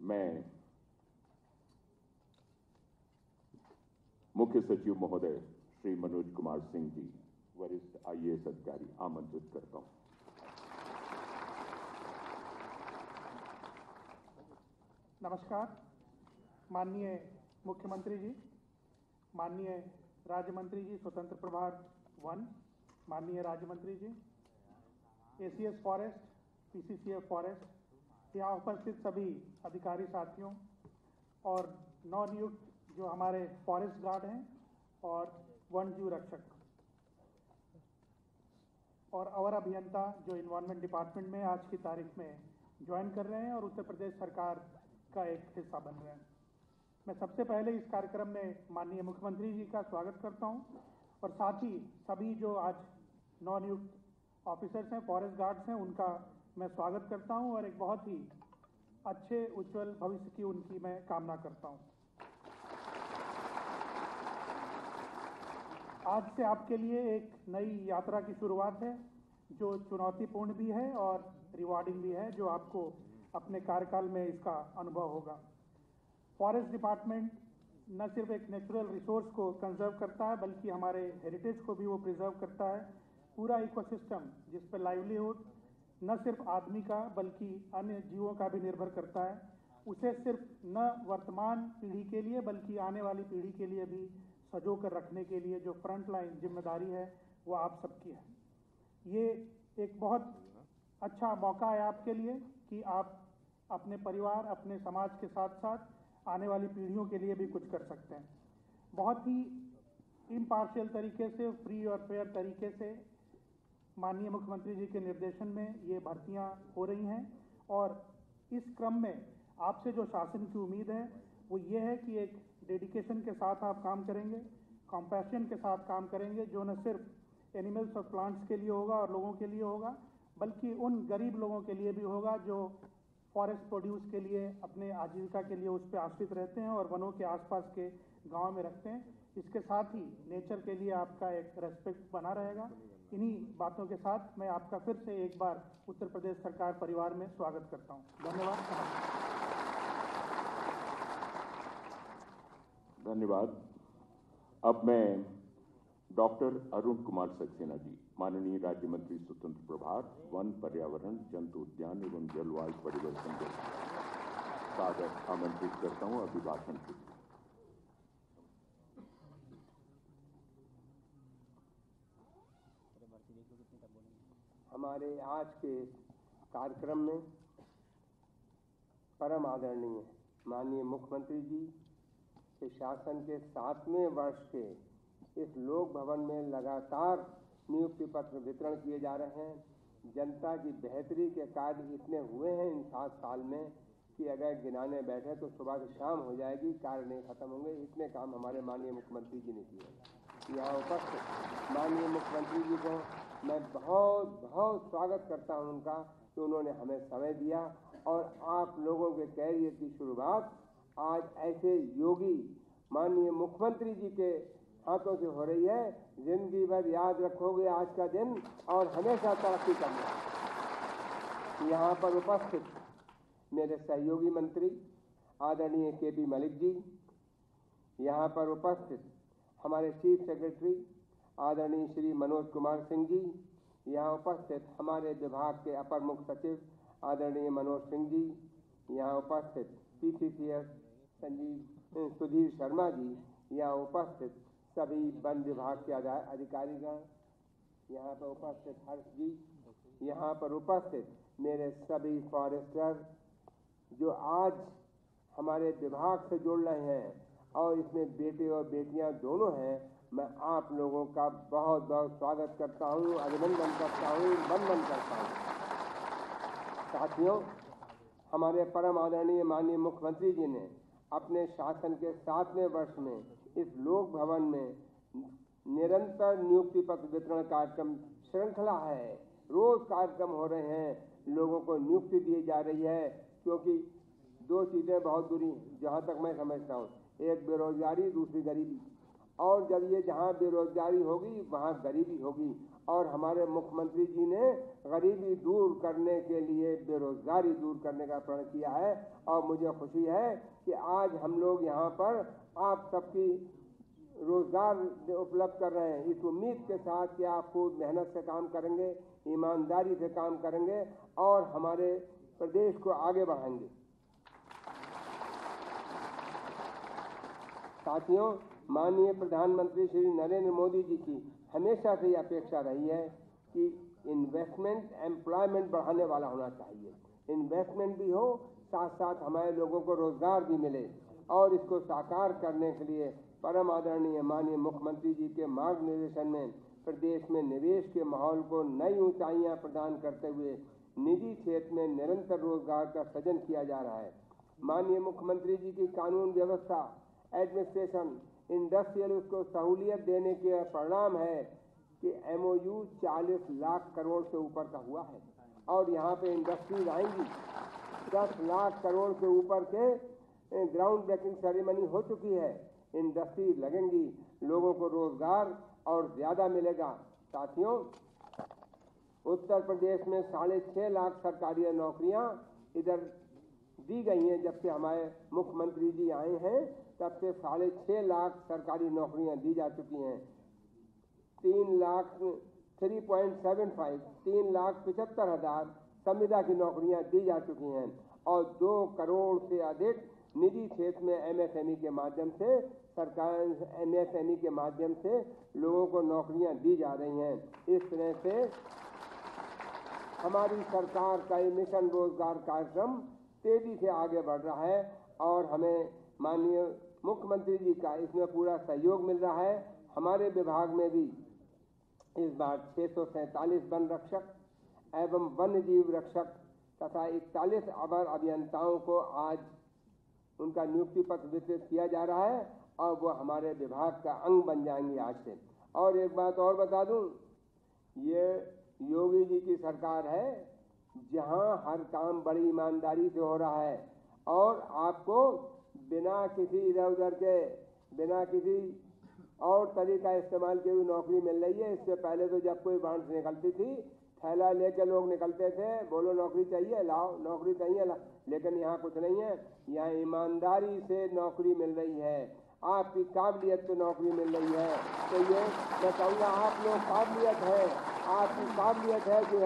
मैं मुख्य सचिव महोदय श्री मनोज कुमार सिंह जी, वरिष्ठ IAS अधिकारी, आमंत्रित करता हूं। नमस्कार। माननीय मुख्यमंत्री जी, माननीय राज्य मंत्री जी स्वतंत्र प्रभार 1, माननीय राज्य मंत्री जी, ACS फॉरेस्ट, PCCF फॉरेस्ट, यहाँ उपस्थित सभी अधिकारी साथियों और नवनियुक्त जो हमारे फॉरेस्ट गार्ड हैं और वन जीव रक्षक और अवर अभियंता जो इन्वायरमेंट डिपार्टमेंट में आज की तारीख में ज्वाइन कर रहे हैं और उत्तर प्रदेश सरकार का एक हिस्सा बन रहे हैं। मैं सबसे पहले इस कार्यक्रम में माननीय मुख्यमंत्री जी का स्वागत करता हूं और साथ ही सभी जो आज नवनियुक्त ऑफिसर्स हैं, फॉरेस्ट गार्ड्स हैं, उनका मैं स्वागत करता हूं और एक बहुत ही अच्छे उज्जवल भविष्य की उनकी मैं कामना करता हूं। आज से आपके लिए एक नई यात्रा की शुरुआत है जो चुनौतीपूर्ण भी है और रिवार्डिंग भी है, जो आपको अपने कार्यकाल में इसका अनुभव होगा। फॉरेस्ट डिपार्टमेंट न सिर्फ एक नेचुरल रिसोर्स को कंजर्व करता है बल्कि हमारे हेरिटेज को भी वो प्रिजर्व करता है। पूरा इकोसिस्टम जिस पर लाइवलीहुड न सिर्फ आदमी का बल्कि अन्य जीवों का भी निर्भर करता है, उसे सिर्फ न वर्तमान पीढ़ी के लिए बल्कि आने वाली पीढ़ी के लिए भी सजो कर रखने के लिए जो फ्रंट लाइन जिम्मेदारी है वो आप सबकी है। ये एक बहुत अच्छा मौका है आपके लिए कि आप अपने परिवार, अपने समाज के साथ साथ आने वाली पीढ़ियों के लिए भी कुछ कर सकते हैं। बहुत ही इम्पार्शियल तरीके से, फ्री और फेयर तरीके से माननीय मुख्यमंत्री जी के निर्देशन में ये भर्तियां हो रही हैं और इस क्रम में आपसे जो शासन की उम्मीद है वो ये है कि एक डेडिकेशन के साथ आप काम करेंगे, कंपैशन के साथ काम करेंगे, जो न सिर्फ एनिमल्स और प्लांट्स के लिए होगा और लोगों के लिए होगा बल्कि उन गरीब लोगों के लिए भी होगा जो फॉरेस्ट प्रोड्यूस के लिए, अपने आजीविका के लिए उस पर आश्रित रहते हैं और वनों के आसपास के गांव में रखते हैं। इसके साथ ही नेचर के लिए आपका एक रेस्पेक्ट बना रहेगा। इन्हीं बातों के साथ मैं आपका फिर से एक बार उत्तर प्रदेश सरकार परिवार में स्वागत करता हूं। धन्यवाद। अब मैं डॉक्टर अरुण कुमार सक्सेना जी, माननीय राज्य मंत्री स्वतंत्र प्रभार, वन, पर्यावरण, जंतु उद्यान एवं जलवायु परिवर्तन को सादर आमंत्रित करता हूं अभिभाषण के लिए। हमारे आज के कार्यक्रम में परम आदरणीय माननीय मुख्यमंत्री जी के शासन के 7वें वर्ष के इस लोक भवन में लगातार नियुक्ति पत्र वितरण किए जा रहे हैं। जनता की बेहतरी के कार्य इतने हुए हैं इन 7 साल में कि अगर गिनाने बैठे तो सुबह से शाम हो जाएगी, कार्य नहीं खत्म होंगे। इतने काम हमारे माननीय मुख्यमंत्री जी ने किए। यहाँ उपस्थित माननीय मुख्यमंत्री जी को मैं बहुत बहुत स्वागत करता हूँ उनका कि उन्होंने हमें समय दिया और आप लोगों के कैरियर की शुरुआत आज ऐसे योगी माननीय मुख्यमंत्री जी के हाथों से हो रही है। जिंदगी भर याद रखोगे आज का दिन और हमेशा तरक्की करना। यहाँ पर उपस्थित मेरे सहयोगी मंत्री आदरणीय KP मलिक जी, यहाँ पर उपस्थित हमारे चीफ सेक्रेटरी आदरणीय श्री मनोज कुमार सिंह जी, यहाँ उपस्थित हमारे विभाग के अपर मुख्य सचिव आदरणीय मनोज सिंह जी, यहाँ उपस्थित PCCF सुधीर शर्मा जी, यहाँ उपस्थित सभी वन विभाग के अधिकारीगण, यहाँ पर उपस्थित हर्ष जी, यहाँ पर उपस्थित मेरे सभी फॉरेस्टर जो आज हमारे विभाग से जुड़ रहे हैं और इसमें बेटे और बेटियां दोनों हैं, मैं आप लोगों का बहुत बहुत स्वागत करता हूँ, अभिनंदन करता हूँ, वंदन करता हूँ। साथियों, हमारे परम आदरणीय माननीय मुख्यमंत्री जी ने अपने शासन के 7वें वर्ष में इस लोक भवन में निरंतर नियुक्ति पत्र वितरण कार्यक्रम श्रृंखला है। रोज कार्यक्रम हो रहे हैं, लोगों को नियुक्ति दी जा रही है, क्योंकि 2 चीजें बहुत बुरी जहाँ तक मैं समझता हूँ, एक बेरोजगारी, दूसरी गरीबी। और जब ये जहाँ बेरोजगारी होगी वहाँ गरीबी होगी और हमारे मुख्यमंत्री जी ने गरीबी दूर करने के लिए, बेरोजगारी दूर करने का प्रण किया है। और मुझे खुशी है कि आज हम लोग यहाँ पर आप सबकी रोजगार उपलब्ध कर रहे हैं, इस उम्मीद के साथ कि आप खूब मेहनत से काम करेंगे, ईमानदारी से काम करेंगे और हमारे प्रदेश को आगे बढ़ाएंगे। साथियों, माननीय प्रधानमंत्री श्री नरेंद्र मोदी जी की हमेशा से ये अपेक्षा रही है कि इन्वेस्टमेंट एम्प्लॉयमेंट बढ़ाने वाला होना चाहिए। इन्वेस्टमेंट भी हो, साथ साथ हमारे लोगों को रोजगार भी मिले। और इसको साकार करने के लिए परम आदरणीय माननीय मुख्यमंत्री जी के मार्गनिर्देशन में प्रदेश में निवेश के माहौल को नई ऊंचाइयां प्रदान करते हुए निजी क्षेत्र में निरंतर रोजगार का सृजन किया जा रहा है। माननीय मुख्यमंत्री जी की कानून व्यवस्था, एडमिनिस्ट्रेशन, इंडस्ट्रियल उसको सहूलियत देने के परिणाम है कि MOU 40 लाख करोड़ से ऊपर का हुआ है और यहाँ पे इंडस्ट्रीज आएंगी। 10 लाख करोड़ से ऊपर के ग्राउंड ब्रेकिंग सेरेमनी हो चुकी है। इंडस्ट्री लगेंगी, लोगों को रोजगार और ज्यादा मिलेगा। साथियों, उत्तर प्रदेश में 6.5 लाख सरकारी नौकरियां इधर दी गई हैं। जब से हमारे मुख्यमंत्री जी आए हैं तब से 6.5 लाख सरकारी नौकरियां दी जा चुकी हैं। 3,75,000 संविदा की नौकरियां दी जा चुकी हैं और 2 करोड़ से अधिक निजी क्षेत्र में MSME के माध्यम से, सरकार MSME के माध्यम से लोगों को नौकरियां दी जा रही हैं। इस तरह से हमारी सरकार का मिशन रोजगार कार्यक्रम तेजी से आगे बढ़ रहा है और हमें माननीय मुख्यमंत्री जी का इसमें पूरा सहयोग मिल रहा है। हमारे विभाग में भी इस बार 647 वन रक्षक एवं वन्य जीव रक्षक तथा 41 अवर अभियंताओं को आज उनका नियुक्ति पत्र वितरित किया जा रहा है और वो हमारे विभाग का अंग बन जाएंगे आज से। और एक बात और बता दूं, ये योगी जी की सरकार है जहां हर काम बड़ी ईमानदारी से हो रहा है और आपको बिना किसी इधर उधर के, बिना किसी और तरीका इस्तेमाल किए हुए नौकरी मिल रही है। इससे पहले तो जब कोई बाढ़ से निकलती थी, थैला लेके लोग निकलते थे, बोलो नौकरी चाहिए लाओ, नौकरी चाहिए लाओ, लेकिन यहाँ कुछ नहीं है। यहाँ ईमानदारी से नौकरी मिल रही है, आपकी काबिलियत पे नौकरी मिल रही है। तो ये मैं कहूँगा आप लोग काबिलियत है, आपकी काबिलियत है जो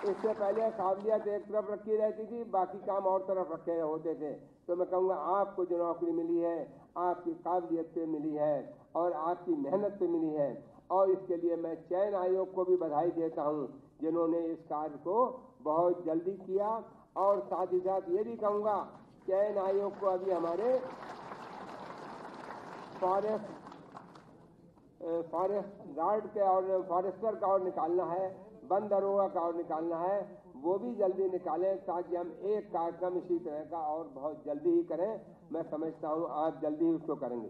इससे पहले काबिलियत एक तरफ रखी रहती थी, बाकी काम और तरफ रखे होते थे। तो मैं कहूँगा आपको जो नौकरी मिली है आपकी काबिलियत पे मिली है और आपकी मेहनत पे मिली है। और इसके लिए मैं चयन आयोग को भी बधाई देता हूँ जिन्होंने इस कार्य को बहुत जल्दी किया। और साथ ही साथ ये भी कहूँगा चयन आयोग को अभी हमारे फॉरेस्ट गार्ड के और फॉरेस्टर का और निकालना है, वन दरोगा का और निकालना है, वो भी जल्दी निकालें ताकि हम एक कार्यक्रम इसी तरह का और बहुत जल्दी ही करें। मैं समझता हूँ आप जल्दी ही उसको करेंगे।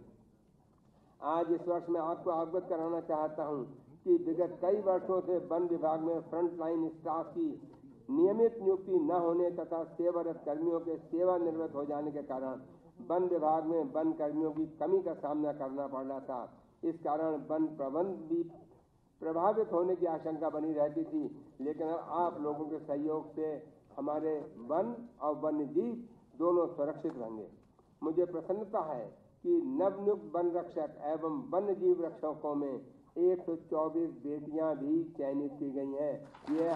आज इस वर्ष मैं आपको अवगत कराना चाहता हूँ कि विगत कई वर्षों से वन विभाग में फ्रंट लाइन स्टाफ की नियमित नियुक्ति न होने तथा सेवारत कर्मियों के सेवानिवृत्त हो जाने के कारण वन विभाग में वन कर्मियों की कमी का सामना करना पड़ रहा था। इस कारण वन प्रबंध भी प्रभावित होने की आशंका बनी रहती थी। लेकिन अब आप लोगों के सहयोग से हमारे वन और वन्य जीव दोनों सुरक्षित रहेंगे। मुझे प्रसन्नता है कि नवनियुक्त वन रक्षक एवं वन्य जीव रक्षकों में 124 बेटियां भी चयनित की गई हैं। यह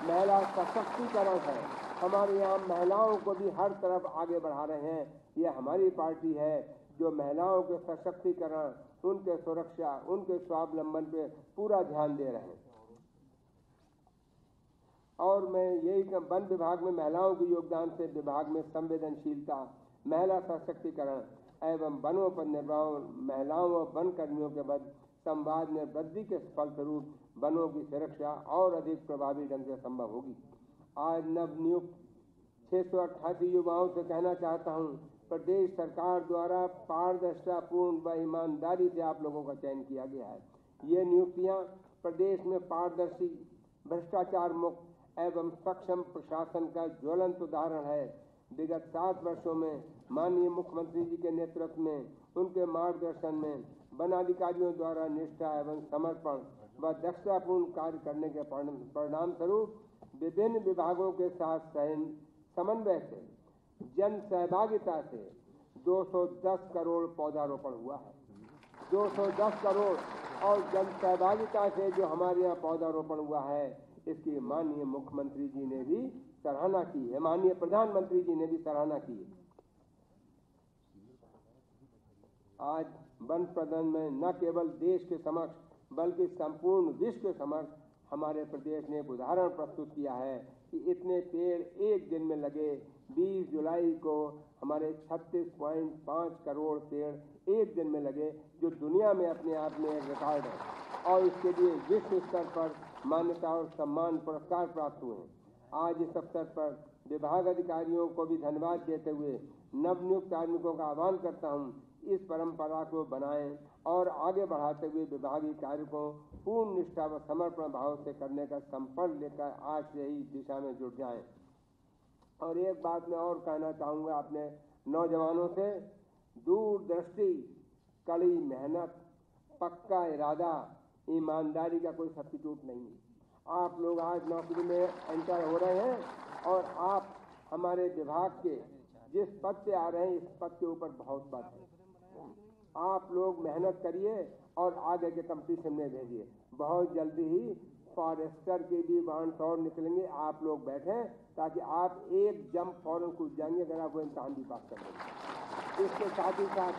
महिला सशक्तिकरण है। हमारे यहाँ महिलाओं को भी हर तरफ आगे बढ़ा रहे हैं। यह हमारी पार्टी है जो महिलाओं के सशक्तिकरण, उनके सुरक्षा, उनके स्वावलंबन पे पूरा ध्यान दे रहे हैं। और मैं यही वन विभाग में महिलाओं के योगदान से विभाग में संवेदनशीलता, महिला सशक्तिकरण एवं वनों पर निर्भर महिलाओं और वन कर्मियों के मध्य संवाद में वृद्धि के फलस्वरूप वनों की सुरक्षा और अधिक प्रभावी ढंग से संभव होगी। आज नवनियुक्त 688 युवाओं से कहना चाहता हूँ, प्रदेश सरकार द्वारा पारदर्शितापूर्ण व ईमानदारी से आप लोगों का चयन किया गया है। ये नियुक्तियाँ प्रदेश में पारदर्शी, भ्रष्टाचार मुक्त एवं सक्षम प्रशासन का ज्वलंत उदाहरण है। विगत 7 वर्षों में माननीय मुख्यमंत्री जी के नेतृत्व में, उनके मार्गदर्शन में वन अधिकारियों द्वारा निष्ठा एवं समर्पण व दक्षतापूर्ण कार्य करने के परिणाम स्वरूप विभिन्न विभागों के साथ समन्वय से जन सहभागिता से 210 करोड़ पौधारोपण हुआ है। 210 करोड़ और जन सहभागिता से जो हमारे यहाँ पौधारोपण हुआ है, इसकी माननीय मुख्यमंत्री जी ने भी सराहना की है, माननीय प्रधानमंत्री जी ने भी सराहना की है। आज वन प्रबंधन में न केवल देश के समक्ष बल्कि संपूर्ण विश्व के समक्ष हमारे प्रदेश ने एक उदाहरण प्रस्तुत किया है कि इतने पेड़ एक दिन में लगे। 20 जुलाई को हमारे 36.5 करोड़ पेड़ एक दिन में लगे, जो दुनिया में अपने आप में एक रिकॉर्ड है और इसके लिए विश्व स्तर पर मान्यता और सम्मान पुरस्कार प्राप्त हुए हैं। आज इस अवसर पर विभाग अधिकारियों को भी धन्यवाद देते हुए नवनियुक्त कार्मिकों का आह्वान करता हूं, इस परंपरा को बनाएं और आगे बढ़ाते हुए विभागीय कार्य को पूर्ण निष्ठा व समर्पण भाव से करने का संकल्प लेकर आज से ही दिशा में जुट जाएं। और एक बात मैं और कहना चाहूँगा अपने नौजवानों से, दूरदृष्टि, कड़ी मेहनत, पक्का इरादा, ईमानदारी का कोई सब्स्टिट्यूट नहीं है। आप लोग आज नौकरी में एंटर हो रहे हैं और आप हमारे विभाग के जिस पद पे आ रहे हैं, इस पद के ऊपर बहुत पद है। आप लोग मेहनत करिए और आगे के कंपटीशन में भेजिए। बहुत जल्दी ही फॉरेस्टर के भी वाहन और निकलेंगे, आप लोग बैठें ताकि आप एक जंप फौरन कूद जाएंगे अगर आप वो इम्तहान भी पास कर लेंगे। इसके साथ ही साथ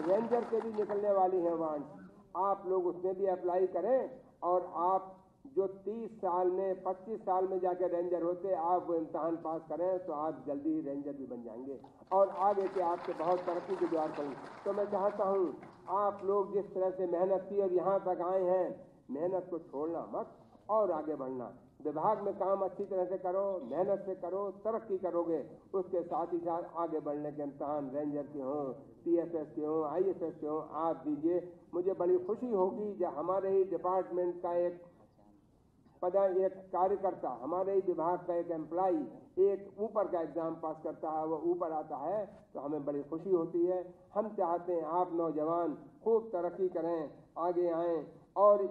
रेंजर के भी निकलने वाली हैं वाहन, आप लोग उसमें भी अप्लाई करें और आप जो 30 साल में 25 साल में जाकर रेंजर होते, आप वो इम्तहान पास करें तो आप जल्दी ही रेंजर भी बन जाएंगे और आगे के आपसे बहुत तरक्की के द्वार करेंगे। तो मैं चाहता हूँ आप लोग जिस तरह से मेहनत की और यहाँ तक आए हैं, मेहनत को छोड़ना मत और आगे बढ़ना। विभाग में काम अच्छी तरह से करो, मेहनत से करो, तरक्की करोगे। उसके साथ ही साथ आगे बढ़ने के इम्तहान रेंजर के हों, TSS के हों, ISS के हों, आप दीजिए। मुझे बड़ी खुशी होगी जब हमारे ही डिपार्टमेंट का एक कार्यकर्ता, हमारे ही विभाग का एक एम्प्लॉई एक ऊपर का एग्जाम पास करता है, वो ऊपर आता है तो हमें बड़ी खुशी होती है। हम चाहते हैं आप नौजवान खूब तरक्की करें, आगे आएं और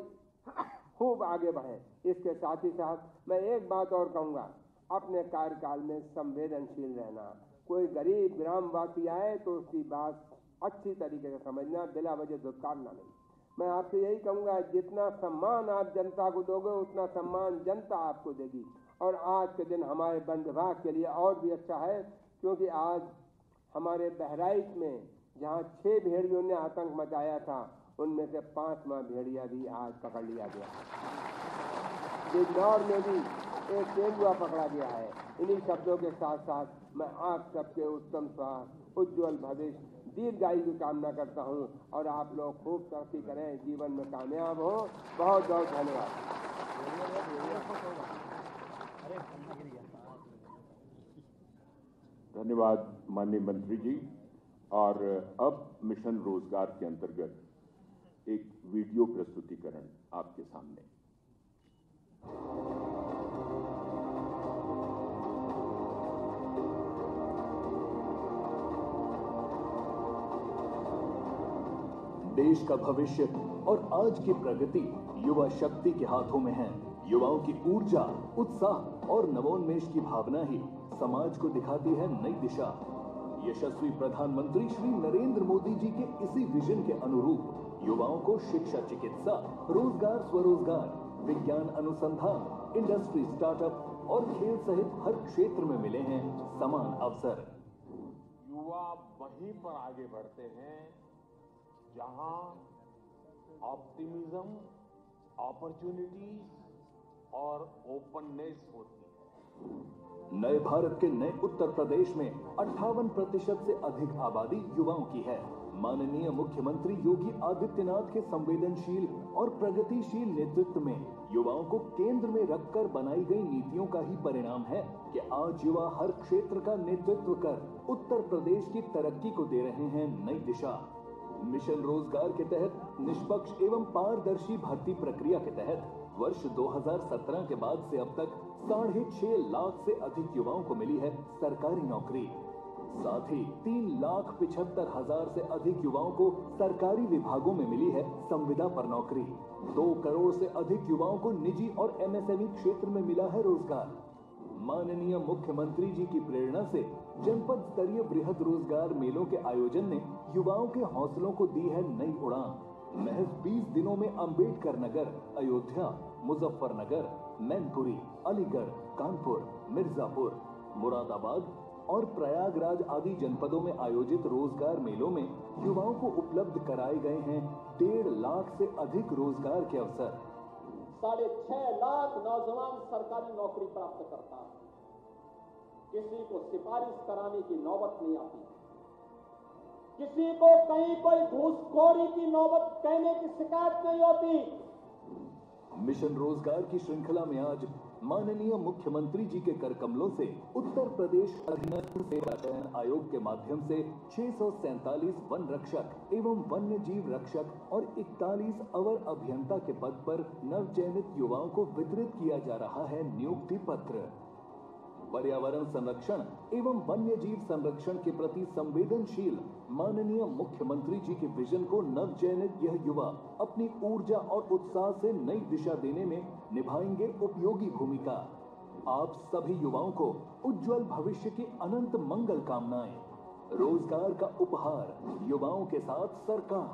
खूब आगे बढ़ें। इसके साथ ही साथ मैं एक बात और कहूँगा, अपने कार्यकाल में संवेदनशील रहना। कोई गरीब ग्रामवासी आए तो उसकी बात अच्छी तरीके से समझना, बिला वजह धुतकारना नहीं। मैं आपसे यही कहूँगा, जितना सम्मान आप जनता को दोगे उतना सम्मान जनता आपको देगी। और आज के दिन हमारे वन विभाग के लिए और भी अच्छा है, क्योंकि आज हमारे बहराइच में जहाँ 6 भेड़ियों ने आतंक मचाया था, उनमें से 5वां भेड़िया भी आज पकड़ लिया गया। बिजनौर में भी एक तेंदुआ पकड़ा गया है। इन्हीं शब्दों के साथ साथ मैं आप सबके उत्तम स्वास्थ्य, उज्ज्वल भविष्य, दीर्घायु की कामना करता हूं और आप लोग खूब तरक्की करें, जीवन में कामयाब हो। बहुत बहुत धन्यवाद। धन्यवाद माननीय मंत्री जी। और अब मिशन रोजगार के अंतर्गत एक वीडियो प्रस्तुतिकरण आपके सामने। देश का भविष्य और आज की प्रगति युवा शक्ति के हाथों में है। युवाओं की ऊर्जा, उत्साह और नवोन्मेष की भावना ही समाज को दिखाती है नई दिशा। यशस्वी प्रधानमंत्री श्री नरेंद्र मोदी जी के इसी विजन के अनुरूप युवाओं को शिक्षा, चिकित्सा, रोजगार, स्वरोजगार, विज्ञान अनुसंधान, इंडस्ट्री, स्टार्टअप और खेल सहित हर क्षेत्र में मिले हैं समान अवसर। युवा वहीं पर आगे बढ़ते हैं जहां ऑप्टिमिज्म, अपॉर्चुनिटीज और ओपननेस होती है। नए भारत के नए उत्तर प्रदेश में 58% से अधिक आबादी युवाओं की है। माननीय मुख्यमंत्री योगी आदित्यनाथ के संवेदनशील और प्रगतिशील नेतृत्व में युवाओं को केंद्र में रखकर बनाई गई नीतियों का ही परिणाम है कि आज युवा हर क्षेत्र का नेतृत्व कर उत्तर प्रदेश की तरक्की को दे रहे हैं नई दिशा। मिशन रोजगार के तहत निष्पक्ष एवं पारदर्शी भर्ती प्रक्रिया के तहत वर्ष 2017 के बाद से अब तक 6.5 लाख से अधिक युवाओं को मिली है सरकारी नौकरी। साथ ही 3,75,000 से अधिक युवाओं को सरकारी विभागों में मिली है संविदा पर नौकरी। 2 करोड़ से अधिक युवाओं को निजी और एमएसएमई क्षेत्र में मिला है रोजगार। माननीय मुख्यमंत्री जी की प्रेरणा से जनपद स्तरीय बृहद रोजगार मेलों के आयोजन ने युवाओं के हौसलों को दी है नई उड़ान। महज 20 दिनों में अंबेडकर नगर, अयोध्या, मुजफ्फरनगर, मैनपुरी, अलीगढ़, कानपुर, मिर्जापुर, मुरादाबाद और प्रयागराज आदि जनपदों में आयोजित रोजगार मेलों में युवाओं को उपलब्ध कराए गए हैं 1.5 लाख से अधिक रोजगार के अवसर। 6.5 लाख नौजवान सरकारी नौकरी प्राप्त करता है। किसी को सिफारिश कराने की नौबत नहीं आती, किसी को कहीं कोई घूसखोरी की नौबत कहने की शिकायत नहीं होती। मिशन रोजगार की श्रृंखला में आज माननीय मुख्यमंत्री जी के कर कमलों से उत्तर प्रदेश अधीनस्थ सेवा चयन आयोग के माध्यम से 647 वन रक्षक एवं वन्य जीव रक्षक और 41 अवर अभियंता के पद पर नवचयनित युवाओं को वितरित किया जा रहा है नियुक्ति पत्र। पर्यावरण संरक्षण एवं वन्य जीव संरक्षण के प्रति संवेदनशील माननीय मुख्यमंत्री जी के विजन को नवचयनित यह युवा अपनी ऊर्जा और उत्साह से नई दिशा देने में निभाएंगे उपयोगी भूमिका। आप सभी युवाओं को उज्जवल भविष्य की अनंत मंगल कामनाएं। रोजगार का उपहार, युवाओं के साथ सरकार।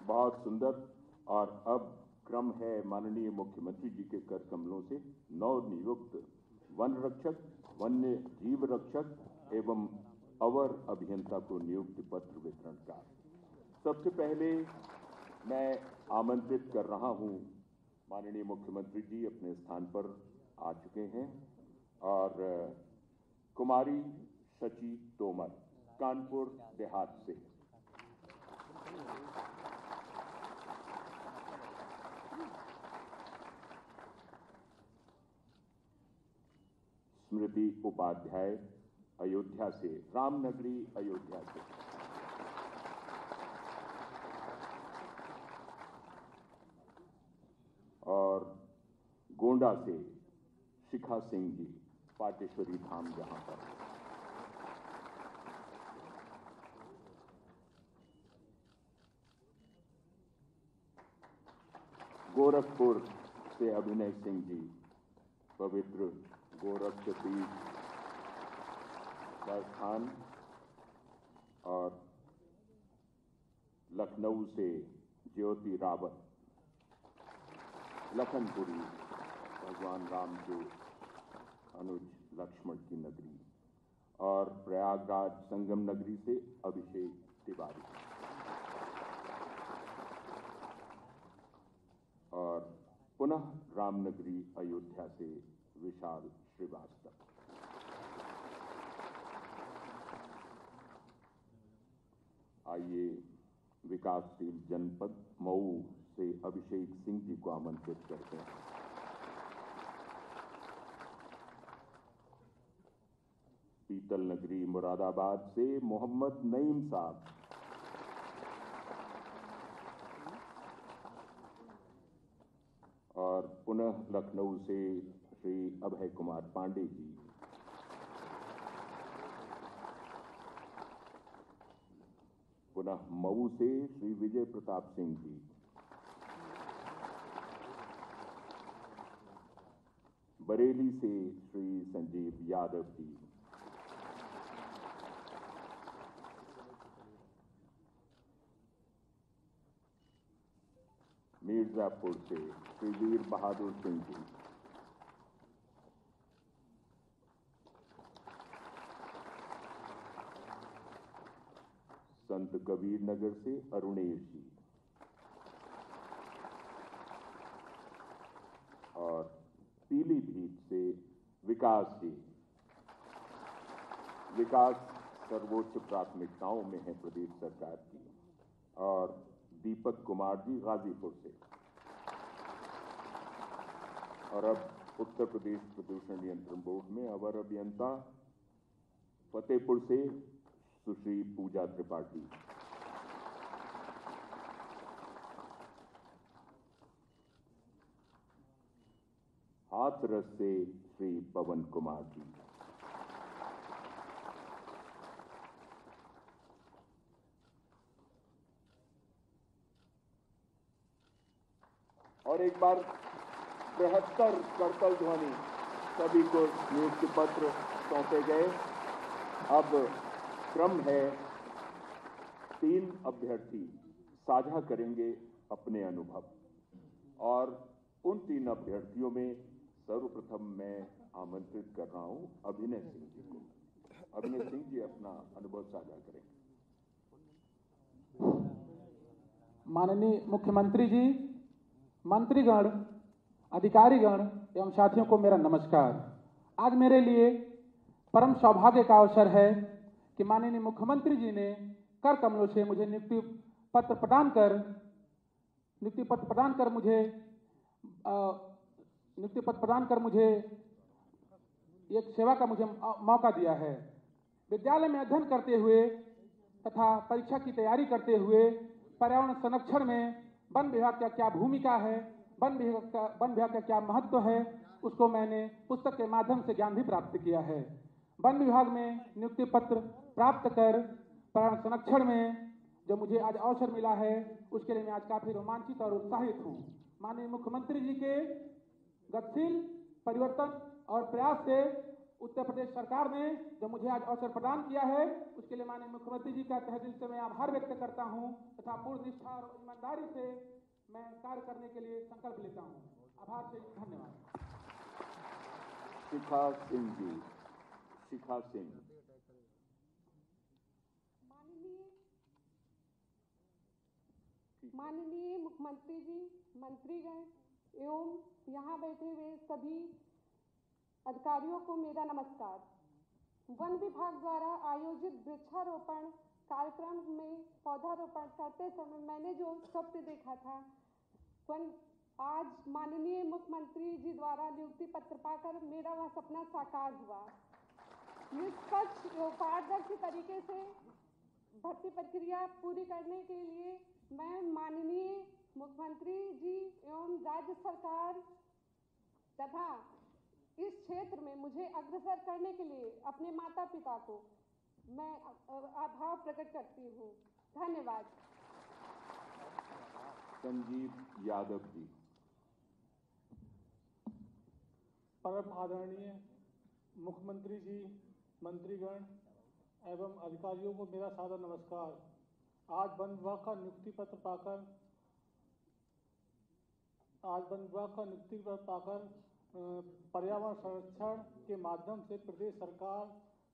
बहुत सुंदर। और अब क्रम है माननीय मुख्यमंत्री जी के कर कमलों से नवनियुक्त वन रक्षक, वन्य जीव रक्षक एवं अवर अभियंता को नियुक्ति पत्र वितरण का। सबसे पहले मैं आमंत्रित कर रहा हूं, माननीय मुख्यमंत्री जी अपने स्थान पर आ चुके हैं और कुमारी शची तोमर कानपुर देहात से स्मृति उपाध्याय अयोध्या से, रामनगरी अयोध्या से, और गोंडा से शिखा सिंह जी पाटेश्वरी धाम जहां पर, गोरखपुर से अभिनय सिंह जी पवित्र गोरखपीठ स्थान, और लखनऊ से ज्योति रावत, लखनपुरी भगवान राम के अनुज लक्ष्मण की नगरी, और प्रयागराज संगम नगरी से अभिषेक तिवारी, और पुनः रामनगरी अयोध्या से विशाल श्रीवास्तव। आइए विकासशील जनपद मऊ से अभिषेक सिंह जी को आमंत्रित करते हैं। पीतल नगरी मुरादाबाद से मोहम्मद नईम साहब, और पुनः लखनऊ से श्री अभय कुमार पांडे जी, पुनः मऊ से श्री विजय प्रताप सिंह जी, बरेली से श्री संजीव यादव जी, मिर्जापुर से श्री वीर बहादुर सिंह जी, संत कबीर नगर से अरुणेश जी, और पीलीभीत से विकास जी। विकास सर्वोच्च प्राथमिकताओं में है प्रदेश सरकार की। और दीपक कुमार जी गाजीपुर से, और अब उत्तर प्रदेश प्रदूषण नियंत्रण बोर्ड में अवर अभियंता फतेहपुर से सुश्री पूजा त्रिपाठी। हाथरस से श्री पवन कुमार जी। और एक बार 73 करतल ध्वनि सभी को नियुक्ति पत्र सौंपे गए। अब क्रम है 3 अभ्यर्थी साझा करेंगे अपने अनुभव और उन 3 अभ्यर्थियों में सर्वप्रथम मैं आमंत्रित कर रहा हूं अभिनय सिंह जी को। अभिनय सिंह जी अपना अनुभव साझा करेंगे। माननीय मुख्यमंत्री जी, मंत्रीगण, अधिकारीगण एवं साथियों को मेरा नमस्कार। आज मेरे लिए परम सौभाग्य का अवसर है कि माननीय मुख्यमंत्री जी ने कर कमलों से मुझे नियुक्ति पत्र प्रदान कर मुझे एक सेवा का मुझे मौका दिया है। विद्यालय में अध्ययन करते हुए तथा परीक्षा की तैयारी करते हुए पर्यावरण संरक्षण में वन विभाग का क्या भूमिका है, वन विभाग का क्या महत्व है, उसको मैंने पुस्तक के माध्यम से ज्ञान भी प्राप्त किया है। वन विभाग में नियुक्ति पत्र प्राप्त कर पर्यावरण संरक्षण में जो मुझे आज अवसर मिला है, उसके लिए मैं आज काफी रोमांचित और उत्साहित हूँ। माननीय मुख्यमंत्री जी के गतिशील परिवर्तन और प्रयास से उत्तर प्रदेश सरकार ने जो मुझे आज अवसर प्रदान किया है, उसके लिए माननीय मुख्यमंत्री जी का तहे दिल से मैं आभार व्यक्त करता हूं तथा पूर्ण निष्ठा और ईमानदारी से मैं कार्य करने के लिए संकल्प लेता हूं। आभार से धन्यवाद। शिखा सिंह जी। शिखा सिंह। माननीय मुख्यमंत्री जी, मंत्रीगण एवं यहाँ बैठे हुए सभी अधिकारियों को मेरा नमस्कार। वन विभाग द्वारा आयोजित वृक्षारोपण कार्यक्रम में पौधारोपण करते समय मैंने जो स्वप्न देखा था, आज माननीय मुख्यमंत्री जी द्वारा नियुक्ति पत्र पाकर मेरा वह सपना साकार हुआ। निष्पक्ष एवं पारदर्शी तरीके से भर्ती प्रक्रिया पूरी करने के लिए मैं माननीय मुख्यमंत्री जी एवं राज्य सरकार तथा इस क्षेत्र में मुझे अग्रसर करने के लिए अपने माता पिता को मैं आभार प्रकट करती हूँ। धन्यवाद। संजीव यादव जी। परम आदरणीय मुख्यमंत्री जी, मंत्रीगण एवं अधिकारियों को मेरा सादर नमस्कार। आज वन विभाग का नियुक्ति पत्र पाकर पर्यावरण संरक्षण के माध्यम से प्रदेश सरकार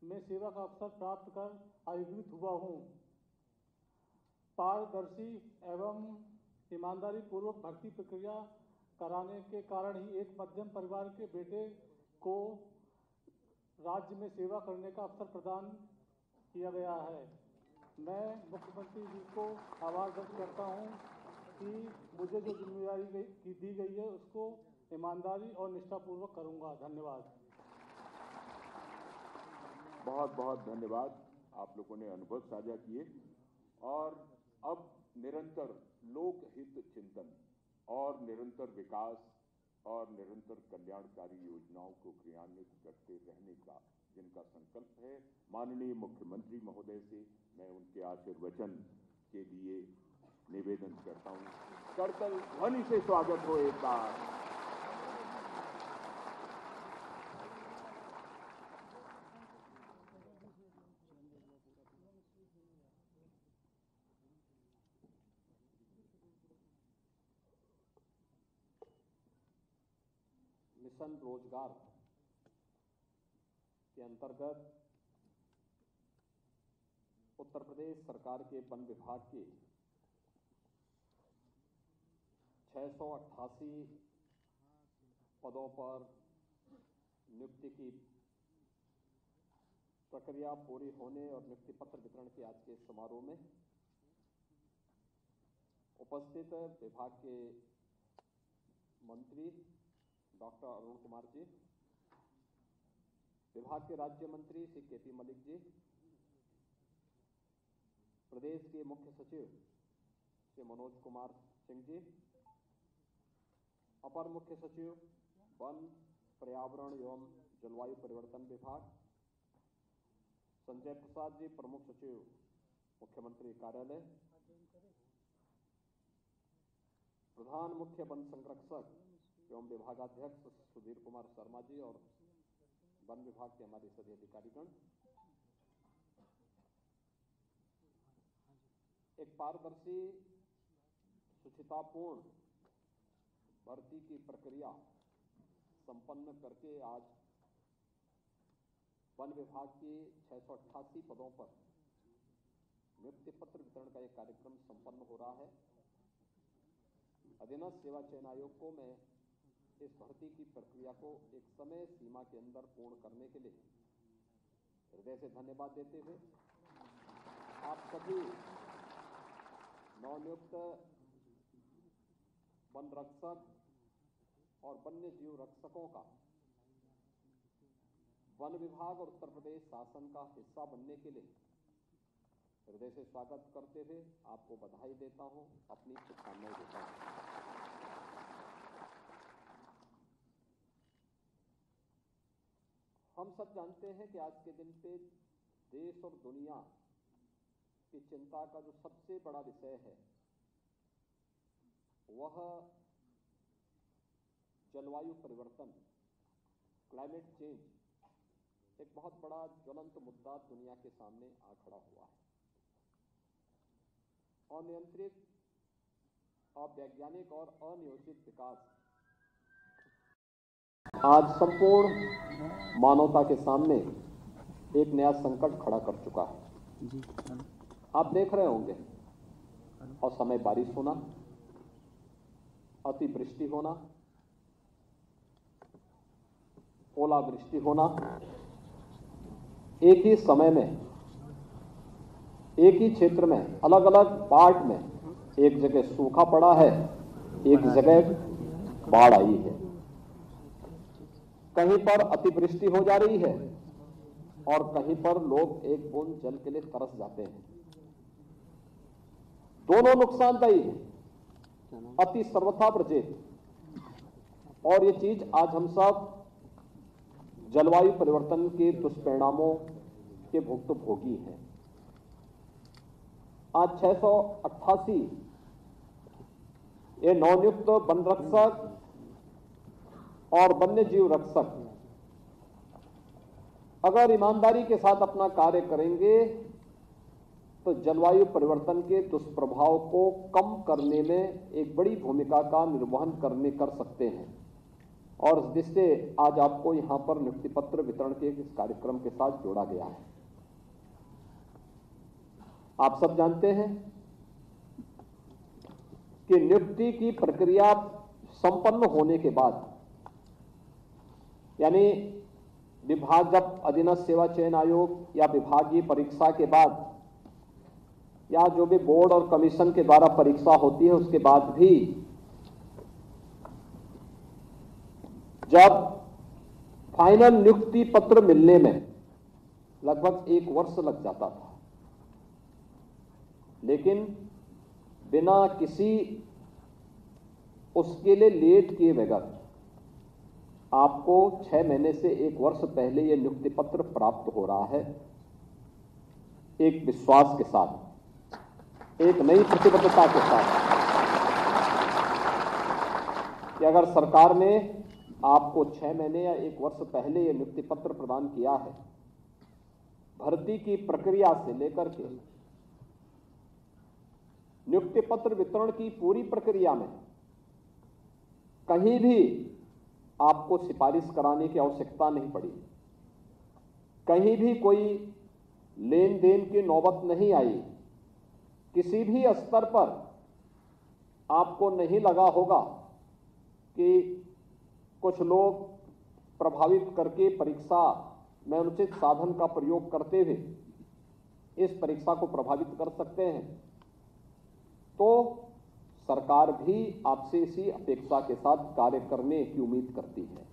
में सेवा का अवसर प्राप्त कर अभिभूत हुआ हूँ। पारदर्शी एवं ईमानदारी पूर्वक भर्ती प्रक्रिया कराने के कारण ही एक मध्यम परिवार के बेटे को राज्य में सेवा करने का अवसर प्रदान किया गया है। मैं मुख्यमंत्री जी को आभार व्यक्त करता हूँ कि मुझे जो जिम्मेदारी दी गई है उसको ईमानदारी और निष्ठापूर्वक करूंगा। धन्यवाद। बहुत बहुत धन्यवाद। आप लोगों ने अनुभव साझा किए और अब निरंतर लोकहित चिंतन और निरंतर विकास और निरंतर कल्याणकारी योजनाओं को क्रियान्वित करते रहने का जिनका संकल्प है, माननीय मुख्यमंत्री महोदय से मैं उनके आशीर्वचन के लिए निवेदन करता हूं। करतल ध्वनि से स्वागत हो एक बार। मिशन रोजगार के अंतर्गत उत्तर प्रदेश सरकार के वन विभाग के 688 पदों पर नियुक्ति की प्रक्रिया पूरी होने और नियुक्ति पत्र वितरण के आज के समारोह में उपस्थित विभाग के मंत्री डॉक्टर अरुण कुमार जी, विभाग के राज्य मंत्री श्री केपी मलिक जी, प्रदेश के मुख्य सचिव श्री मनोज कुमार सिंह जी, अपर मुख्य सचिव वन पर्यावरण एवं जलवायु परिवर्तन विभाग, संजय प्रसाद जी, प्रमुख सचिव मुख्यमंत्री कार्यालय, प्रधान मुख्य वन संरक्षक एवं विभागाध्यक्ष सुधीर कुमार शर्मा जी और वन विभाग के हमारे सभी अधिकारीगण, एक पारदर्शी शुचितापूर्ण भर्ती की प्रक्रिया संपन्न करके आज वन विभाग के 688 पदों पर नियुक्ति पत्र वितरण का एक कार्यक्रम संपन्न हो रहा है। अधीनस्थ सेवा चयन आयोग को मैं इस भर्ती की प्रक्रिया को एक समय सीमा के अंदर पूर्ण करने के लिए हृदय से धन्यवाद देते हुए आप सभी नवनियुक्त वन रक्षक और वन्य जीव रक्षकों का वन विभाग और उत्तर प्रदेश शासन का हिस्सा बनने के लिए हृदय से स्वागत करते हुए आपको बधाई देता हूं, अपनी शुभकामनाएं देता हूं। हम सब जानते हैं कि आज के दिन पे देश और दुनिया की चिंता का जो सबसे बड़ा विषय है वह जलवायु परिवर्तन, क्लाइमेट चेंज, एक बहुत बड़ा ज्वलंत मुद्दा दुनिया के सामने आ खड़ा हुआ है। अनियंत्रित, अवैज्ञानिक और अनियोजित विकास आज संपूर्ण मानवता के सामने एक नया संकट खड़ा कर चुका है। आप देख रहे होंगे असमय बारिश होना, अतिवृष्टि होना, ओलावृष्टि होना, एक ही समय में एक ही क्षेत्र में अलग अलग पार्ट में एक जगह सूखा पड़ा है, एक जगह बाढ़ आई है, कहीं पर अतिवृष्टि हो जा रही है और कहीं पर लोग एक बूंद जल के लिए तरस जाते हैं। दोनों नुकसानदायी है, अति सर्वथा प्रचेत। और ये चीज आज हम सब जलवायु परिवर्तन के दुष्परिणामों के भुक्तभोगी हैं। आज 688 ये नवनियुक्त वन रक्षक और वन्य जीव रक्षक अगर ईमानदारी के साथ अपना कार्य करेंगे तो जलवायु परिवर्तन के दुष्प्रभाव को कम करने में एक बड़ी भूमिका का निर्वहन कर सकते हैं। और इस दृष्टि से आज आपको यहां पर नियुक्ति पत्र वितरण के इस कार्यक्रम के साथ जोड़ा गया है। आप सब जानते हैं कि नियुक्ति की प्रक्रिया संपन्न होने के बाद, यानी विभाग जब अधीनस्थ सेवा चयन आयोग या विभागीय परीक्षा के बाद या जो भी बोर्ड और कमीशन के द्वारा परीक्षा होती है उसके बाद भी जब फाइनल नियुक्ति पत्र मिलने में लगभग 1 वर्ष लग जाता था, लेकिन बिना किसी उसके लिए लेट किए बगैर आपको 6 महीने से 1 वर्ष पहले यह नियुक्ति पत्र प्राप्त हो रहा है। एक विश्वास के साथ, एक नई प्रतिबद्धता के साथ कि अगर सरकार ने आपको 6 महीने या 1 वर्ष पहले यह नियुक्ति पत्र प्रदान किया है, भर्ती की प्रक्रिया से लेकर के नियुक्ति पत्र वितरण की पूरी प्रक्रिया में कहीं भी आपको सिफारिश कराने की आवश्यकता नहीं पड़ी, कहीं भी कोई लेन देन की नौबत नहीं आई, किसी भी स्तर पर आपको नहीं लगा होगा कि कुछ लोग प्रभावित करके परीक्षा में अनुचित साधन का प्रयोग करते हुए इस परीक्षा को प्रभावित कर सकते हैं। तो सरकार भी आपसे इसी अपेक्षा के साथ कार्य करने की उम्मीद करती है।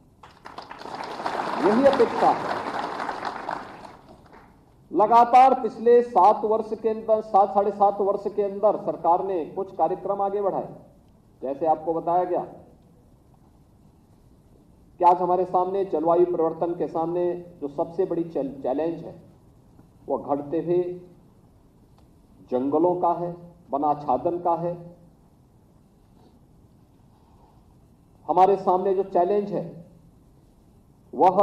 यही अपेक्षा है। लगातार पिछले 7 वर्ष के अंदर, 7-7.5 वर्ष के अंदर सरकार ने कुछ कार्यक्रम आगे बढ़ाए। जैसे आपको बताया गया कि आज हमारे सामने जलवायु परिवर्तन के सामने जो सबसे बड़ी चैलेंज है वो घटते हुए जंगलों का है, वनाच्छादन का है। हमारे सामने जो चैलेंज है वह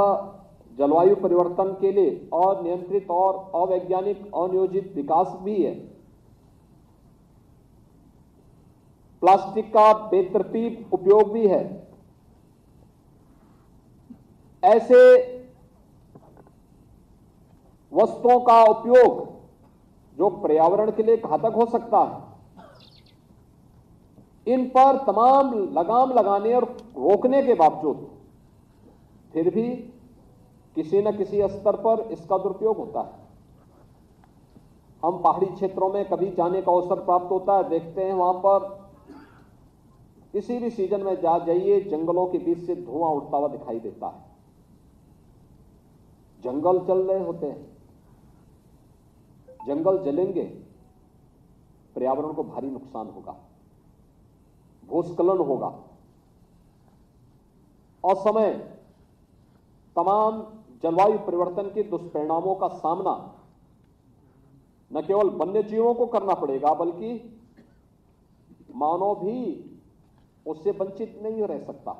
जलवायु परिवर्तन के लिए अनियंत्रित और अवैज्ञानिक अनियोजित विकास भी है। प्लास्टिक का बेतरतीब उपयोग भी है। ऐसे वस्तुओं का उपयोग जो पर्यावरण के लिए घातक हो सकता है, इन पर तमाम लगाम लगाने और रोकने के बावजूद फिर भी किसी न किसी स्तर पर इसका दुरुपयोग होता है। हम पहाड़ी क्षेत्रों में कभी जाने का अवसर प्राप्त होता है, देखते हैं वहां पर किसी भी सीजन में जाइए, जंगलों के बीच से धुआं उठता हुआ दिखाई देता है। जंगल जल रहे होते हैं, जंगल जलेंगे, पर्यावरण को भारी नुकसान होगा, भूस्खलन होगा, असमय तमाम जलवायु परिवर्तन के दुष्परिणामों का सामना न केवल वन्य जीवों को करना पड़ेगा बल्कि मानव भी उससे वंचित नहीं रह सकता।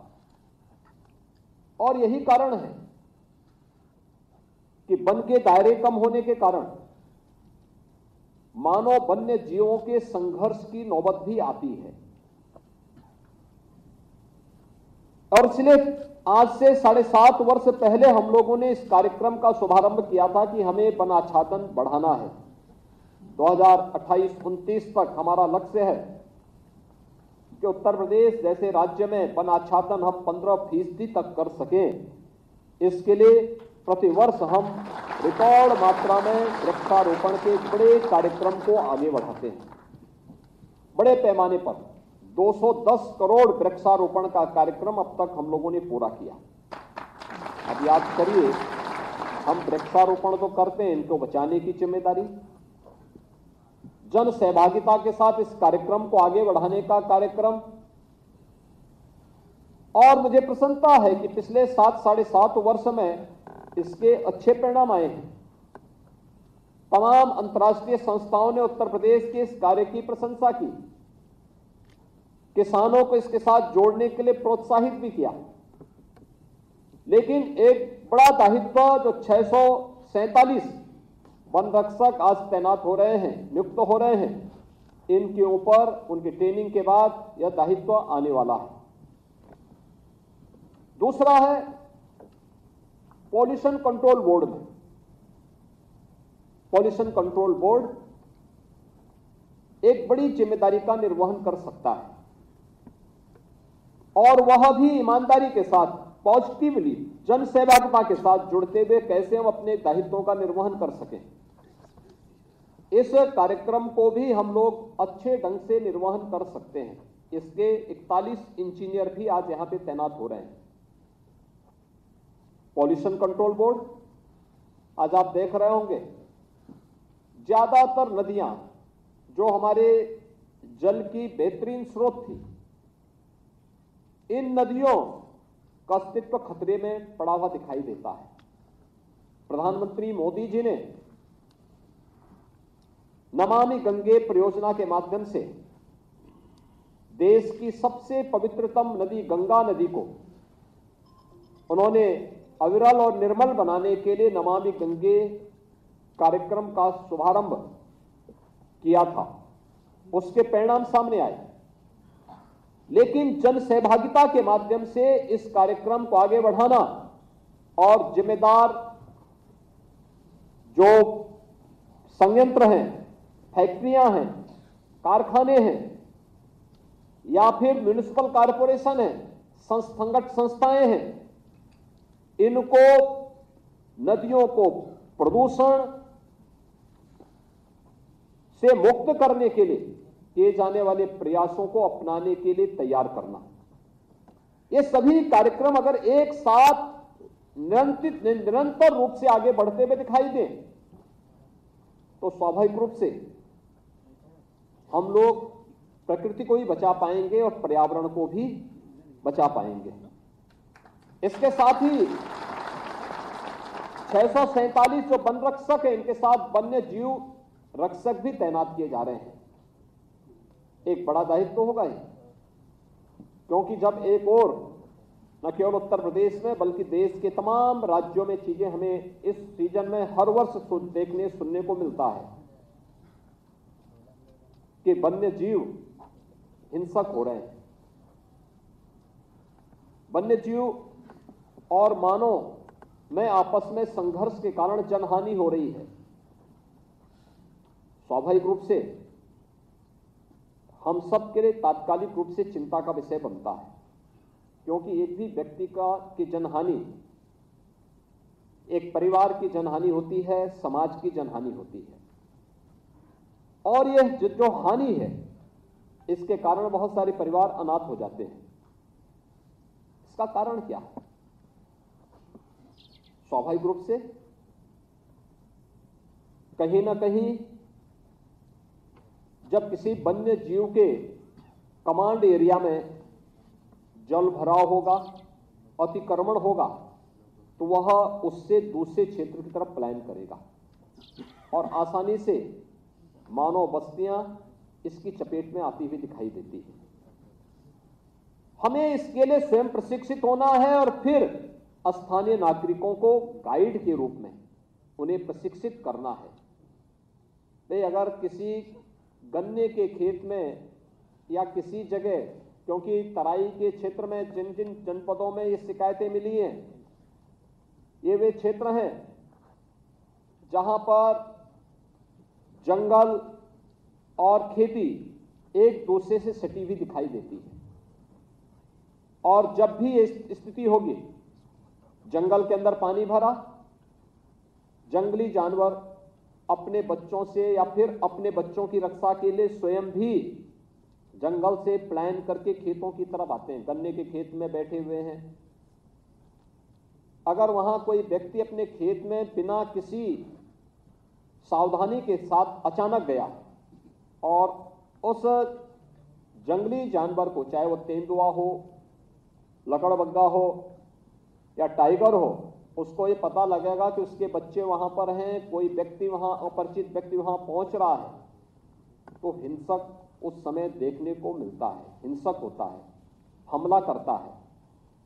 और यही कारण है कि वन के दायरे कम होने के कारण मानव वन्य जीवों के संघर्ष की नौबत भी आती है। और इसलिए आज से 7.5 वर्ष पहले हम लोगों ने इस कार्यक्रम का शुभारंभ किया था कि हमें वन आच्छादन बढ़ाना है। 2028-29 तक हमारा लक्ष्य है कि उत्तर प्रदेश जैसे राज्य में वन आच्छादन हम 15% तक कर सकें। इसके लिए प्रतिवर्ष हम रिकॉर्ड मात्रा में वृक्षारोपण के बड़े कार्यक्रम को आगे बढ़ाते हैं। बड़े पैमाने पर 210 करोड़ वृक्षारोपण का कार्यक्रम अब तक हम लोगों ने पूरा किया। अब याद करिए, हम वृक्षारोपण तो करते हैं, इनको बचाने की जिम्मेदारी, जन सहभागिता के साथ इस कार्यक्रम को आगे बढ़ाने का कार्यक्रम। और मुझे प्रसन्नता है कि पिछले 7-7.5 वर्ष में इसके अच्छे परिणाम आए हैं। तमाम अंतर्राष्ट्रीय संस्थाओं ने उत्तर प्रदेश के इस कार्य की प्रशंसा की, किसानों को इसके साथ जोड़ने के लिए प्रोत्साहित भी किया। लेकिन एक बड़ा दायित्व जो 647 वन रक्षक आज तैनात हो रहे हैं, नियुक्त हो रहे हैं, इनके ऊपर उनकी ट्रेनिंग के बाद यह दायित्व आने वाला है। दूसरा है पॉल्यूशन कंट्रोल बोर्ड में। पॉल्यूशन कंट्रोल बोर्ड एक बड़ी जिम्मेदारी का निर्वहन कर सकता है और वह भी ईमानदारी के साथ, पॉजिटिवली, जन सहभागिता के साथ जुड़ते हुए कैसे हम अपने दायित्वों का निर्वहन कर सकें। इस कार्यक्रम को भी हम लोग अच्छे ढंग से निर्वहन कर सकते हैं। इसके 41 इंजीनियर भी आज यहां पे तैनात हो रहे हैं। पॉल्यूशन कंट्रोल बोर्ड, आज आप देख रहे होंगे ज्यादातर नदियां जो हमारे जल की बेहतरीन स्रोत थी, इन नदियों का अस्तित्व खतरे में पड़ा हुआ दिखाई देता है। प्रधानमंत्री मोदी जी ने नमामि गंगे परियोजना के माध्यम से देश की सबसे पवित्रतम नदी गंगा नदी को उन्होंने अविरल और निर्मल बनाने के लिए नमामि गंगे कार्यक्रम का शुभारंभ किया था। उसके परिणाम सामने आए, लेकिन जन सहभागिता के माध्यम से इस कार्यक्रम को आगे बढ़ाना और जिम्मेदार जो संयंत्र हैं, फैक्ट्रियां हैं, कारखाने हैं या फिर म्युनिसिपल कॉरपोरेशन है, संगठित संस्थाएं हैं, इनको नदियों को प्रदूषण से मुक्त करने के लिए किए जाने वाले प्रयासों को अपनाने के लिए तैयार करना। ये सभी कार्यक्रम अगर एक साथ निरंतर रूप से आगे बढ़ते हुए दिखाई दें तो स्वाभाविक रूप से हम लोग प्रकृति को भी बचा पाएंगे और पर्यावरण को भी बचा पाएंगे। इसके साथ ही 647 जो वन रक्षक हैं, इनके साथ वन्य जीव रक्षक भी तैनात किए जा रहे हैं। एक बड़ा दायित्व होगा ये, क्योंकि जब एक और न केवल उत्तर प्रदेश में बल्कि देश के तमाम राज्यों में चीजें हमें इस सीजन में हर वर्ष देखने सुनने को मिलता है कि वन्य जीव हिंसक हो रहे हैं, वन्य जीव और मानव में आपस में संघर्ष के कारण जनहानि हो रही है। स्वाभाविक रूप से हम सब के लिए तात्कालिक रूप से चिंता का विषय बनता है, क्योंकि एक भी व्यक्ति की जनहानि एक परिवार की जनहानि होती है, समाज की जनहानि होती है। और यह जो हानि है, इसके कारण बहुत सारे परिवार अनाथ हो जाते हैं। इसका कारण क्या है? स्वाभाविक रूप से कहीं ना कहीं जब किसी वन्य जीव के कमांड एरिया में जल भराव होगा, अतिक्रमण होगा, तो वह उससे दूसरे क्षेत्र की तरफ पलायन करेगा और आसानी से मानव बस्तियां इसकी चपेट में आती हुई दिखाई देती है। हमें इसके लिए स्वयं प्रशिक्षित होना है और फिर स्थानीय नागरिकों को गाइड के रूप में उन्हें प्रशिक्षित करना है। भाई अगर किसी गन्ने के खेत में या किसी जगह, क्योंकि तराई के क्षेत्र में जिन जिन जनपदों में ये शिकायतें मिली हैं, ये वे क्षेत्र हैं जहां पर जंगल और खेती एक दूसरे से सटी हुई दिखाई देती है। और जब भी ये स्थिति होगी, जंगल के अंदर पानी भरा, जंगली जानवर अपने बच्चों से या फिर अपने बच्चों की रक्षा के लिए स्वयं भी जंगल से पलायन करके खेतों की तरफ आते हैं। गन्ने के खेत में बैठे हुए हैं, अगर वहां कोई व्यक्ति अपने खेत में बिना किसी सावधानी के साथ अचानक गया और उस जंगली जानवर को, चाहे वो तेंदुआ हो, लकड़बग्गा हो या टाइगर हो, उसको ये पता लगेगा कि उसके बच्चे वहां पर हैं, कोई व्यक्ति वहां, अपरिचित व्यक्ति वहां पहुंच रहा है, तो हिंसक उस समय देखने को मिलता है, हिंसक होता है, हमला करता है।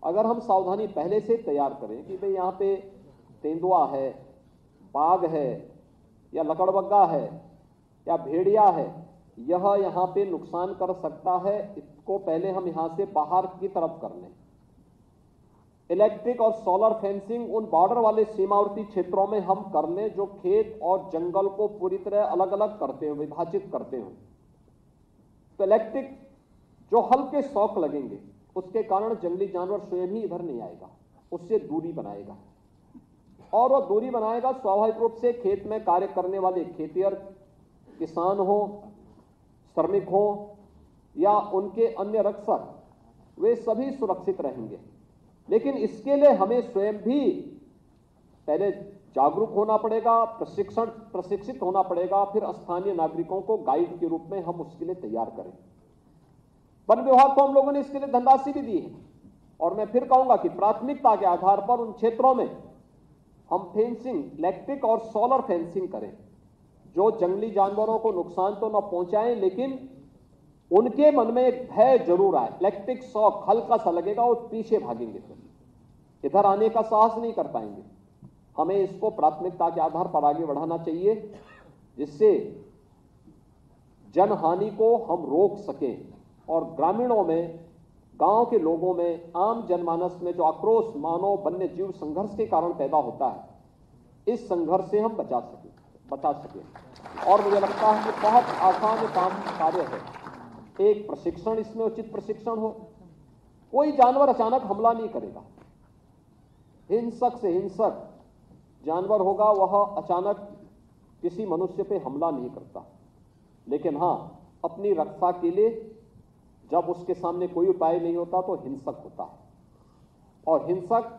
अगर हम सावधानी पहले से तैयार करें कि भाई यहाँ पे तेंदुआ है, बाघ है या लकड़बग्गा है या भेड़िया है, यह यहाँ पे नुकसान कर सकता है, इसको पहले हम यहाँ से बाहर की तरफ कर लें। इलेक्ट्रिक और सोलर फेंसिंग उन बॉर्डर वाले सीमावर्ती क्षेत्रों में हम कर लें जो खेत और जंगल को पूरी तरह अलग अलग करते हो, विभाजित करते हो। तो इलेक्ट्रिक जो हल्के शॉक लगेंगे, उसके कारण जंगली जानवर स्वयं ही इधर नहीं आएगा, उससे दूरी बनाएगा। और वह दूरी बनाएगा स्वाभाविक रूप से खेत में कार्य करने वाले खेतिहर किसान हो, श्रमिक हो या उनके अन्य रक्षक, वे सभी सुरक्षित रहेंगे। लेकिन इसके लिए हमें स्वयं भी पहले जागरूक होना पड़ेगा, प्रशिक्षित होना पड़ेगा, फिर स्थानीय नागरिकों को गाइड के रूप में हम उसके लिए तैयार करें। वन विभाग को हम लोगों ने इसके लिए धनराशि भी दी है और मैं फिर कहूंगा कि प्राथमिकता के आधार पर उन क्षेत्रों में हम फेंसिंग, इलेक्ट्रिक और सोलर फेंसिंग करें जो जंगली जानवरों को नुकसान तो न पहुंचाएं, लेकिन उनके मन में एक भय जरूर आए। इलेक्ट्रिक शॉक हल्का सा लगेगा और पीछे भागेंगे, फिर इधर आने का साहस नहीं कर पाएंगे। हमें इसको प्राथमिकता के आधार पर आगे बढ़ाना चाहिए, जिससे जनहानि को हम रोक सकें और ग्रामीणों में, गांव के लोगों में, आम जनमानस में जो आक्रोश मानव वन्य जीव संघर्ष के कारण पैदा होता है, इस संघर्ष से हम बचा सकें। और मुझे लगता है कि बहुत आसान कार्य है। एक प्रशिक्षण, इसमें उचित प्रशिक्षण हो। कोई जानवर अचानक हमला नहीं करेगा। हिंसक से हिंसक जानवर होगा, वह अचानक किसी मनुष्य पे हमला नहीं करता, लेकिन हां, अपनी रक्षा के लिए जब उसके सामने कोई उपाय नहीं होता तो हिंसक होता है। और हिंसक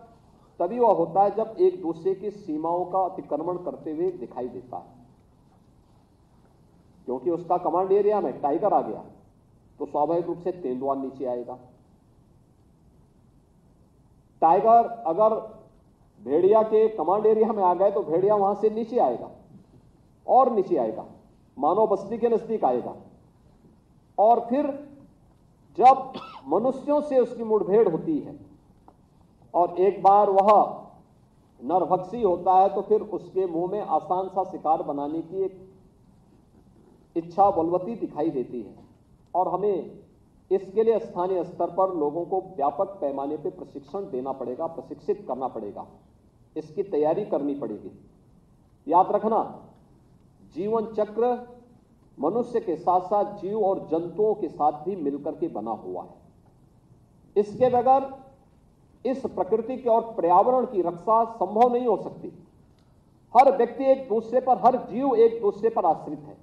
तभी वह होता है जब एक दूसरे की सीमाओं का अतिक्रमण करते हुए दिखाई देता है। क्योंकि उसका कमांड एरिया में टाइगर आ गया तो स्वाभाविक रूप से तेंदुआ नीचे आएगा। टाइगर अगर भेड़िया के कमांड एरिया में आ गए तो भेड़िया वहां से नीचे आएगा और नीचे आएगा, मानव बस्ती के नजदीक आएगा, और फिर जब मनुष्यों से उसकी मुठभेड़ होती है और एक बार वह नरभक्षी होता है तो फिर उसके मुंह में आसान सा शिकार बनाने की एक इच्छा बलवती दिखाई देती है। और हमें इसके लिए स्थानीय स्तर पर लोगों को व्यापक पैमाने पर प्रशिक्षण देना पड़ेगा, प्रशिक्षित करना पड़ेगा, इसकी तैयारी करनी पड़ेगी। याद रखना, जीवन चक्र मनुष्य के साथ साथ जीव और जंतुओं के साथ भी मिलकर के बना हुआ है। इसके बगैर इस प्रकृति के और पर्यावरण की रक्षा संभव नहीं हो सकती। हर व्यक्ति एक दूसरे पर, हर जीव एक दूसरे पर आश्रित है,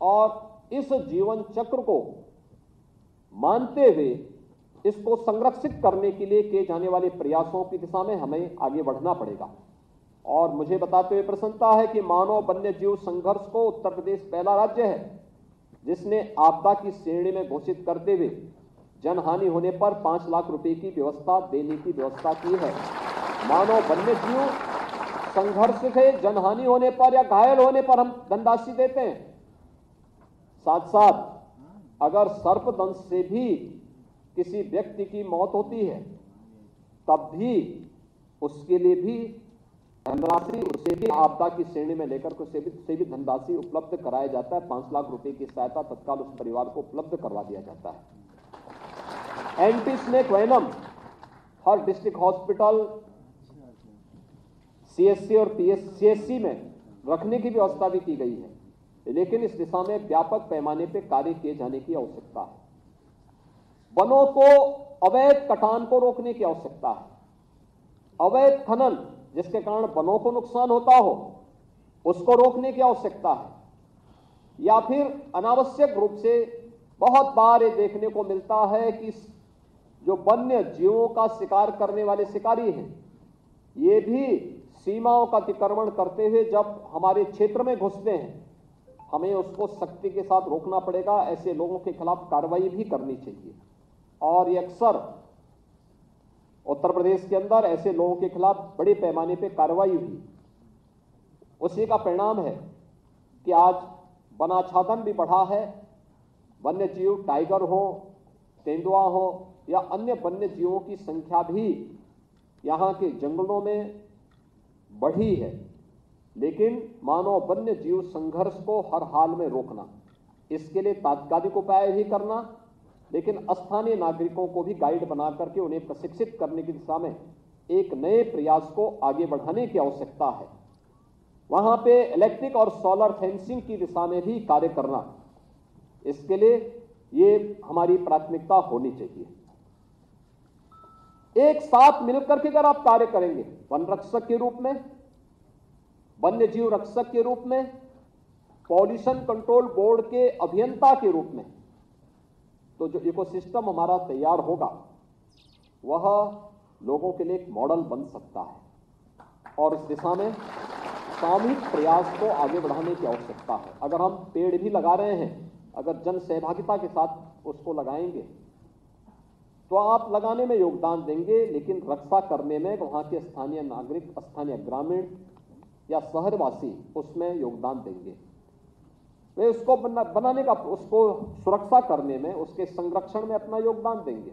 और इस जीवन चक्र को मानते हुए इसको संरक्षित करने के लिए किए जाने वाले प्रयासों की दिशा में हमें आगे बढ़ना पड़ेगा। और मुझे बताते हुए प्रसन्नता है कि मानव वन्य जीव संघर्ष को उत्तर प्रदेश पहला राज्य है जिसने आपदा की श्रेणी में घोषित करते हुए जनहानि होने पर 5 लाख रुपए की व्यवस्था देने की व्यवस्था की है। मानव वन्य जीव संघर्ष से जनहानि होने पर या घायल होने पर हम धनराशि देते हैं। साथ साथ अगर सर्पदंश से भी किसी व्यक्ति की मौत होती है तब भी उसके लिए भी धनराशि, उसे भी आपदा की श्रेणी में लेकर उसे भी धनराशि उपलब्ध कराया जाता है। 5 लाख रुपए की सहायता तत्काल उस परिवार को उपलब्ध करवा दिया जाता है। एंटीस्नेक वेनम हर डिस्ट्रिक्ट हॉस्पिटल, सीएससी और सीएससी में रखने की व्यवस्था भी की गई है, लेकिन इस दिशा में व्यापक पैमाने पर कार्य किए जाने की आवश्यकता है। वनों को, अवैध कटान को रोकने की आवश्यकता है। अवैध खनन जिसके कारण वनों को नुकसान होता हो उसको रोकने की आवश्यकता है। या फिर अनावश्यक रूप से बहुत बार ये देखने को मिलता है कि जो वन्य जीवों का शिकार करने वाले शिकारी हैं ये भी सीमाओं का अतिक्रमण करते हुए जब हमारे क्षेत्र में घुसते हैं, हमें उसको सख्ती के साथ रोकना पड़ेगा। ऐसे लोगों के खिलाफ कार्रवाई भी करनी चाहिए, और ये अक्सर उत्तर प्रदेश के अंदर ऐसे लोगों के खिलाफ बड़े पैमाने पे कार्रवाई हुई। उसी का परिणाम है कि आज वनाच्छादन भी बढ़ा है। वन्य जीव, टाइगर हो, तेंदुआ हो या अन्य वन्य जीवों की संख्या भी यहाँ के जंगलों में बढ़ी है। लेकिन मानव वन्य जीव संघर्ष को हर हाल में रोकना, इसके लिए तात्कालिक उपाय भी करना, लेकिन स्थानीय नागरिकों को भी गाइड बना करके उन्हें प्रशिक्षित करने की दिशा में एक नए प्रयास को आगे बढ़ाने की आवश्यकता है। वहां पे इलेक्ट्रिक और सोलर फेंसिंग की दिशा में भी कार्य करना, इसके लिए ये हमारी प्राथमिकता होनी चाहिए। एक साथ मिलकर के अगर आप कार्य करेंगे, वन रक्षक के रूप में, वन्य जीव रक्षक के रूप में, पॉल्यूशन कंट्रोल बोर्ड के अभियंता के रूप में, तो जो इकोसिस्टम हमारा तैयार होगा वह लोगों के लिए एक मॉडल बन सकता है। और इस दिशा में सामूहिक प्रयास को आगे बढ़ाने की आवश्यकता है। अगर हम पेड़ भी लगा रहे हैं, अगर जन सहभागिता के साथ उसको लगाएंगे तो आप लगाने में योगदान देंगे, लेकिन रक्षा करने में वहां के स्थानीय नागरिक, स्थानीय ग्रामीण या शहरवासी उसमें योगदान देंगे। वे उसको बनाने का, उसको सुरक्षा करने में, उसके संरक्षण में अपना योगदान देंगे।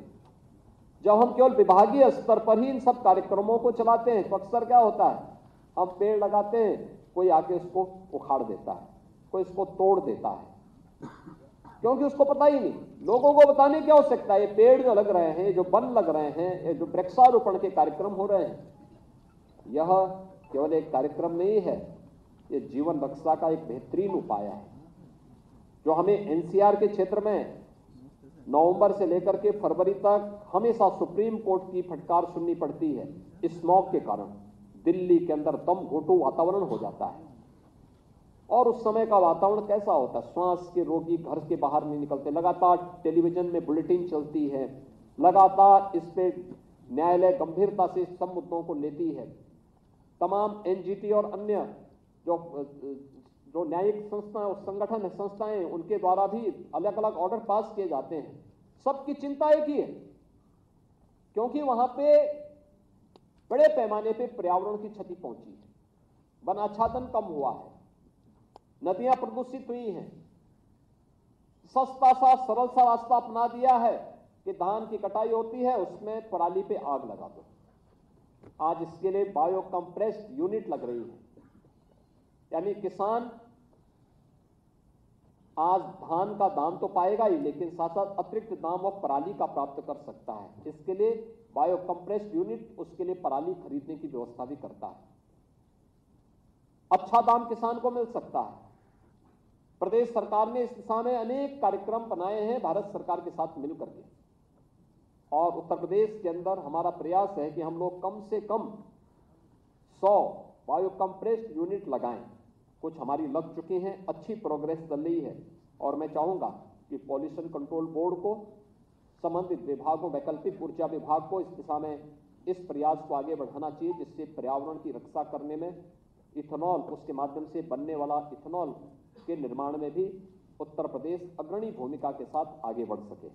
जब हम केवल विभागीय स्तर पर ही इन सब कार्यक्रमों को चलाते हैं तो अक्सर क्या होता है, हम पेड़ लगाते हैं, कोई आके उसको उखाड़ देता है, कोई इसको तोड़ देता है, क्योंकि उसको पता ही नहीं। लोगों को बताने की आवश्यकता है, ये पेड़ जो लग रहे हैं, जो वन लग रहे हैं, ये जो वृक्षारोपण के कार्यक्रम हो रहे हैं, यह केवल एक कार्यक्रम नहीं है, ये जीवन रक्षा का एक बेहतरीन उपाय है जो हमें एनसीआर के क्षेत्र में नवंबर से लेकर के फरवरी तक हमेशा सुप्रीम कोर्ट की फटकार सुननी पड़ती है। स्मॉग के कारण दिल्ली के अंदर दम घोटू वातावरण हो जाता है, और उस समय का वातावरण कैसा होता है, श्वास के रोगी घर के बाहर नहीं निकलते, लगातार टेलीविजन में बुलेटिन चलती है, लगातार इस पे न्यायालय गंभीरता से सब मुद्दों को लेती है। तमाम एनजीटी और अन्य जो न्यायिक संस्थाएं, संगठन संस्थाएं, उनके द्वारा भी अलग अलग ऑर्डर पास किए जाते हैं। सबकी चिंता एक ही है, क्योंकि वहां पे बड़े पैमाने पे पर्यावरण की क्षति पहुंची है, वन आच्छादन कम हुआ है, नदियां प्रदूषित हुई हैं। सस्ता सा सरल सा रास्ता अपना दिया है कि धान की कटाई होती है, उसमें पराली पे आग लगा दो। आज इसके लिए बायो कंप्रेस्ड यूनिट लग रही है, यानी किसान आज धान का दाम तो पाएगा ही, लेकिन साथ साथ अतिरिक्त दाम और पराली का प्राप्त कर सकता है। इसके लिए बायो कंप्रेस्ड यूनिट उसके लिए पराली खरीदने की व्यवस्था भी करता है। अच्छा दाम किसान को मिल सकता है। प्रदेश सरकार ने इस दिशा में अनेक कार्यक्रम बनाए हैं भारत सरकार के साथ मिलकर के, और उत्तर प्रदेश के अंदर हमारा प्रयास है कि हम लोग कम से कम 100 बायो कंप्रेस्ड यूनिट लगाएं। कुछ हमारी लग चुकी हैं, अच्छी प्रोग्रेस चल रही है, और मैं चाहूंगा कि पॉल्यूशन कंट्रोल बोर्ड को, संबंधित विभागों, वैकल्पिक ऊर्जा विभाग को इस दिशा में इस प्रयास को आगे बढ़ाना चाहिए, जिससे पर्यावरण की रक्षा करने में इथेनॉल, उसके माध्यम से बनने वाला इथेनॉल के निर्माण में भी उत्तर प्रदेश अग्रणी भूमिका के साथ आगे बढ़ सके।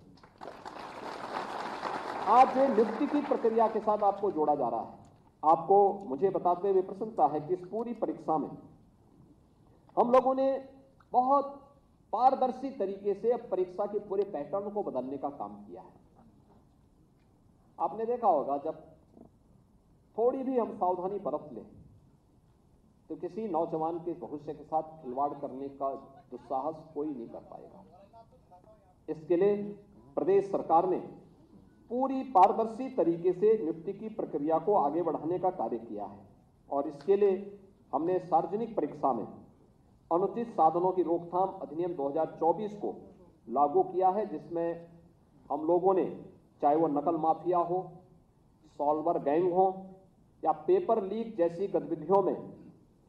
आज नियुक्ति की प्रक्रिया के साथ आपको जोड़ा जा रहा है। आपको मुझे बताते हुए प्रसन्नता है कि इस पूरी परीक्षा में हम लोगों ने बहुत पारदर्शी तरीके से परीक्षा के पूरे पैटर्न को बदलने का काम किया है। आपने देखा होगा, जब थोड़ी भी हम सावधानी बरत लें तो किसी नौजवान के भविष्य के साथ खिलवाड़ करने का दुस्साहस कोई नहीं कर पाएगा। इसके लिए प्रदेश सरकार ने पूरी पारदर्शी तरीके से नियुक्ति की प्रक्रिया को आगे बढ़ाने का कार्य किया है, और इसके लिए हमने सार्वजनिक परीक्षा में अनुचित साधनों की रोकथाम अधिनियम 2024 को लागू किया है, जिसमें हम लोगों ने, चाहे वो नकल माफिया हो, सॉल्वर गैंग हो या पेपर लीक जैसी गतिविधियों में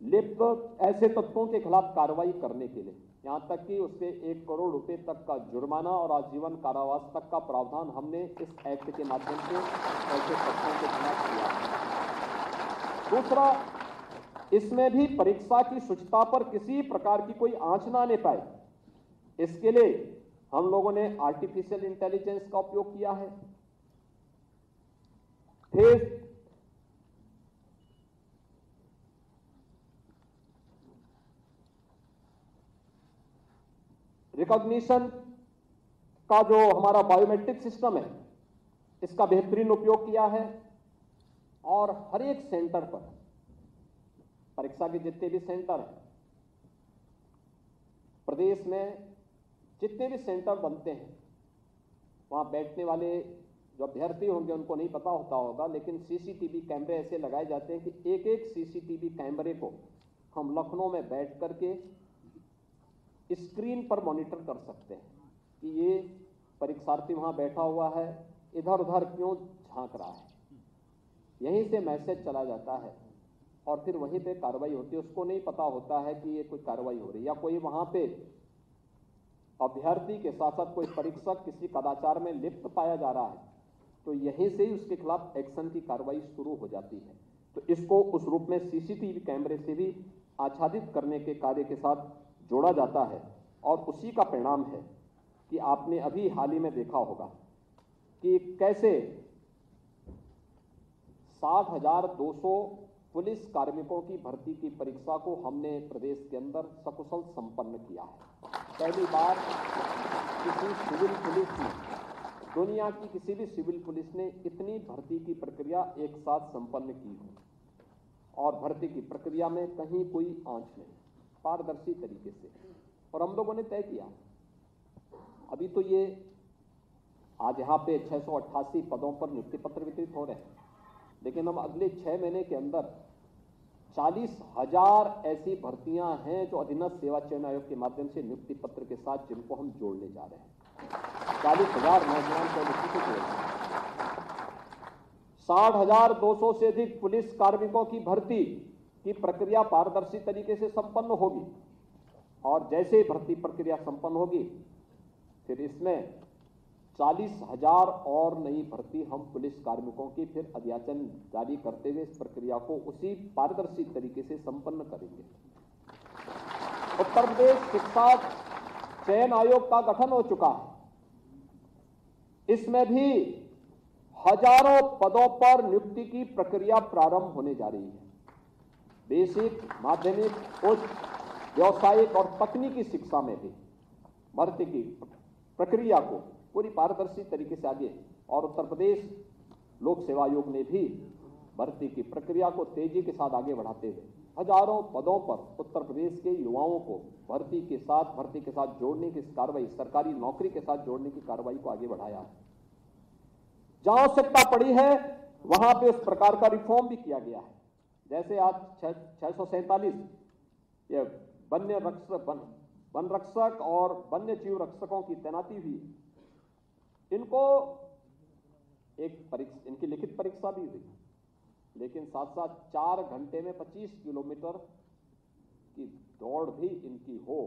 लिप्त ऐसे तत्वों के खिलाफ कार्रवाई करने के लिए, यहां तक कि उससे 1 करोड़ रुपए तक का जुर्माना और आजीवन कारावास तक का प्रावधान हमने इस एक्ट के माध्यम से ऐसे तत्वों के खिलाफ किया। दूसरा, इसमें भी परीक्षा की शुचिता पर किसी प्रकार की कोई आंच ना आने पाए, इसके लिए हम लोगों ने आर्टिफिशियल इंटेलिजेंस का उपयोग किया है। फेस रिकॉग्निशन का जो हमारा बायोमेट्रिक सिस्टम है, इसका बेहतरीन उपयोग किया है, और हर एक सेंटर पर, परीक्षा के जितने भी सेंटर हैं प्रदेश में, जितने भी सेंटर बनते हैं, वहां बैठने वाले जो अभ्यर्थी होंगे उनको नहीं पता होगा, लेकिन सीसीटीवी कैमरे ऐसे लगाए जाते हैं कि एक एक सीसीटीवी कैमरे को हम लखनऊ में बैठ करके स्क्रीन पर मॉनिटर कर सकते हैं कि ये परीक्षार्थी वहां बैठा हुआ है, इधर उधर क्यों झांक रहा है। यहीं से मैसेज चला जाता है और फिर वहीं पे कार्रवाई होती है। उसको नहीं पता होता है कि ये कोई कार्रवाई हो रही है, या कोई वहां पे अभ्यर्थी के साथ साथ कोई परीक्षक किसी कदाचार में लिप्त पाया जा रहा है, तो यहीं से ही उसके खिलाफ एक्शन की कार्रवाई शुरू हो जाती है। तो इसको उस रूप में सीसीटीवी कैमरे से भी आच्छादित करने के कार्य के साथ जोड़ा जाता है, और उसी का परिणाम है कि आपने अभी हाल ही में देखा होगा कि कैसे 60,200 पुलिस कार्मिकों की भर्ती की परीक्षा को हमने प्रदेश के अंदर सकुशल संपन्न किया है। पहली बार किसी सिविल पुलिस ने, दुनिया की किसी भी सिविल पुलिस ने इतनी भर्ती की प्रक्रिया एक साथ संपन्न की हो, और भर्ती की प्रक्रिया में कहीं कोई आंच नहीं, पारदर्शी तरीके से। और हम लोगों ने तय किया, अभी तो ये आज यहाँ पे 688 पदों पर नियुक्ति पत्र वितरित हो रहे हैं, लेकिन हम अगले 6 महीने के अंदर 40,000 ऐसी भर्तियां हैं जो अधीनस्थ सेवा चयन आयोग के माध्यम से नियुक्ति पत्र के साथ जिनको हम जोड़ने जा रहे हैं। 40,000 नौजवान को नियुक्ति जोड़ रहे हैं। 60,200 से अधिक पुलिस कार्मिकों की भर्ती की प्रक्रिया पारदर्शी तरीके से संपन्न होगी, और जैसे भर्ती प्रक्रिया संपन्न होगी फिर इसमें 40,000 और नई भर्ती हम पुलिस कार्मिकों की फिर अध्याचन जारी करते हुए इस प्रक्रिया को उसी पारदर्शी तरीके से संपन्न करेंगे। उत्तर प्रदेश शिक्षा चयन आयोग का गठन हो चुका है। इसमें भी हजारों पदों पर नियुक्ति की प्रक्रिया प्रारंभ होने जा रही है। बेसिक, माध्यमिक, उच्च, व्यावसायिक और तकनीकी शिक्षा में भी भर्ती की प्रक्रिया को पूरी पारदर्शी तरीके से आगे, और उत्तर प्रदेश लोक सेवा आयोग ने भी भर्ती की प्रक्रिया को तेजी के साथ आगे बढ़ाते हुए हजारों पदों पर उत्तर प्रदेश के युवाओं को भर्ती के साथ जोड़ने की कार्रवाई, सरकारी नौकरी के साथ जोड़ने की कार्रवाई को आगे बढ़ाया है। जहां आवश्यकता पड़ी है वहां पे उस प्रकार का रिफॉर्म भी किया गया है। जैसे आज 647 ये वन रक्षक और वन्य जीव रक्षकों की तैनाती हुई, इनको इनकी लिखित परीक्षा भी हुई, लेकिन साथ साथ 4 घंटे में 25 किलोमीटर की दौड़ भी इनकी हो,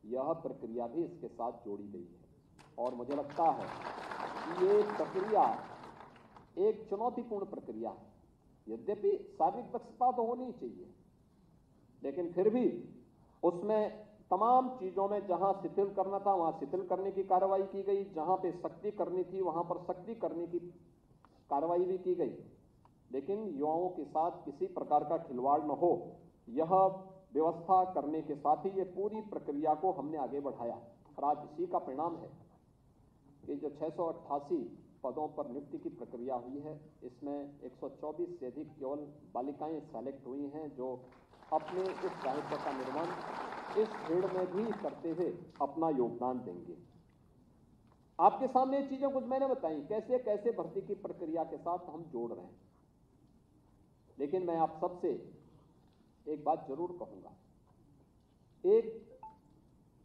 यह प्रक्रिया भी इसके साथ जोड़ी गई है। और मुझे लगता है कि ये प्रक्रिया एक चुनौतीपूर्ण प्रक्रिया है। यद्यपि शारीरिक दक्षता तो होनी चाहिए, लेकिन फिर भी उसमें तमाम चीजों में जहां शिथिल करना था वहां शिथिल करने की कार्रवाई की गई, जहां पे सख्ती करनी थी वहां पर सख्ती करने की कार्रवाई भी की गई, लेकिन युवाओं के साथ किसी प्रकार का खिलवाड़ न हो, यह व्यवस्था करने के साथ ही ये पूरी प्रक्रिया को हमने आगे बढ़ाया। और आज इसी का परिणाम है कि जो 688 पदों पर नियुक्ति की प्रक्रिया हुई है, इसमें 124 से अधिक केवल बालिकाएं सेलेक्ट हुई हैं, जो अपने इस साहित्य का निर्माण इस फील्ड में भी करते हुए अपना योगदान देंगे। आपके सामने चीजें कुछ मैंने बताई, कैसे कैसे भर्ती की प्रक्रिया के साथ हम जोड़ रहे हैं। लेकिन मैं आप सबसे एक बात जरूर कहूंगा,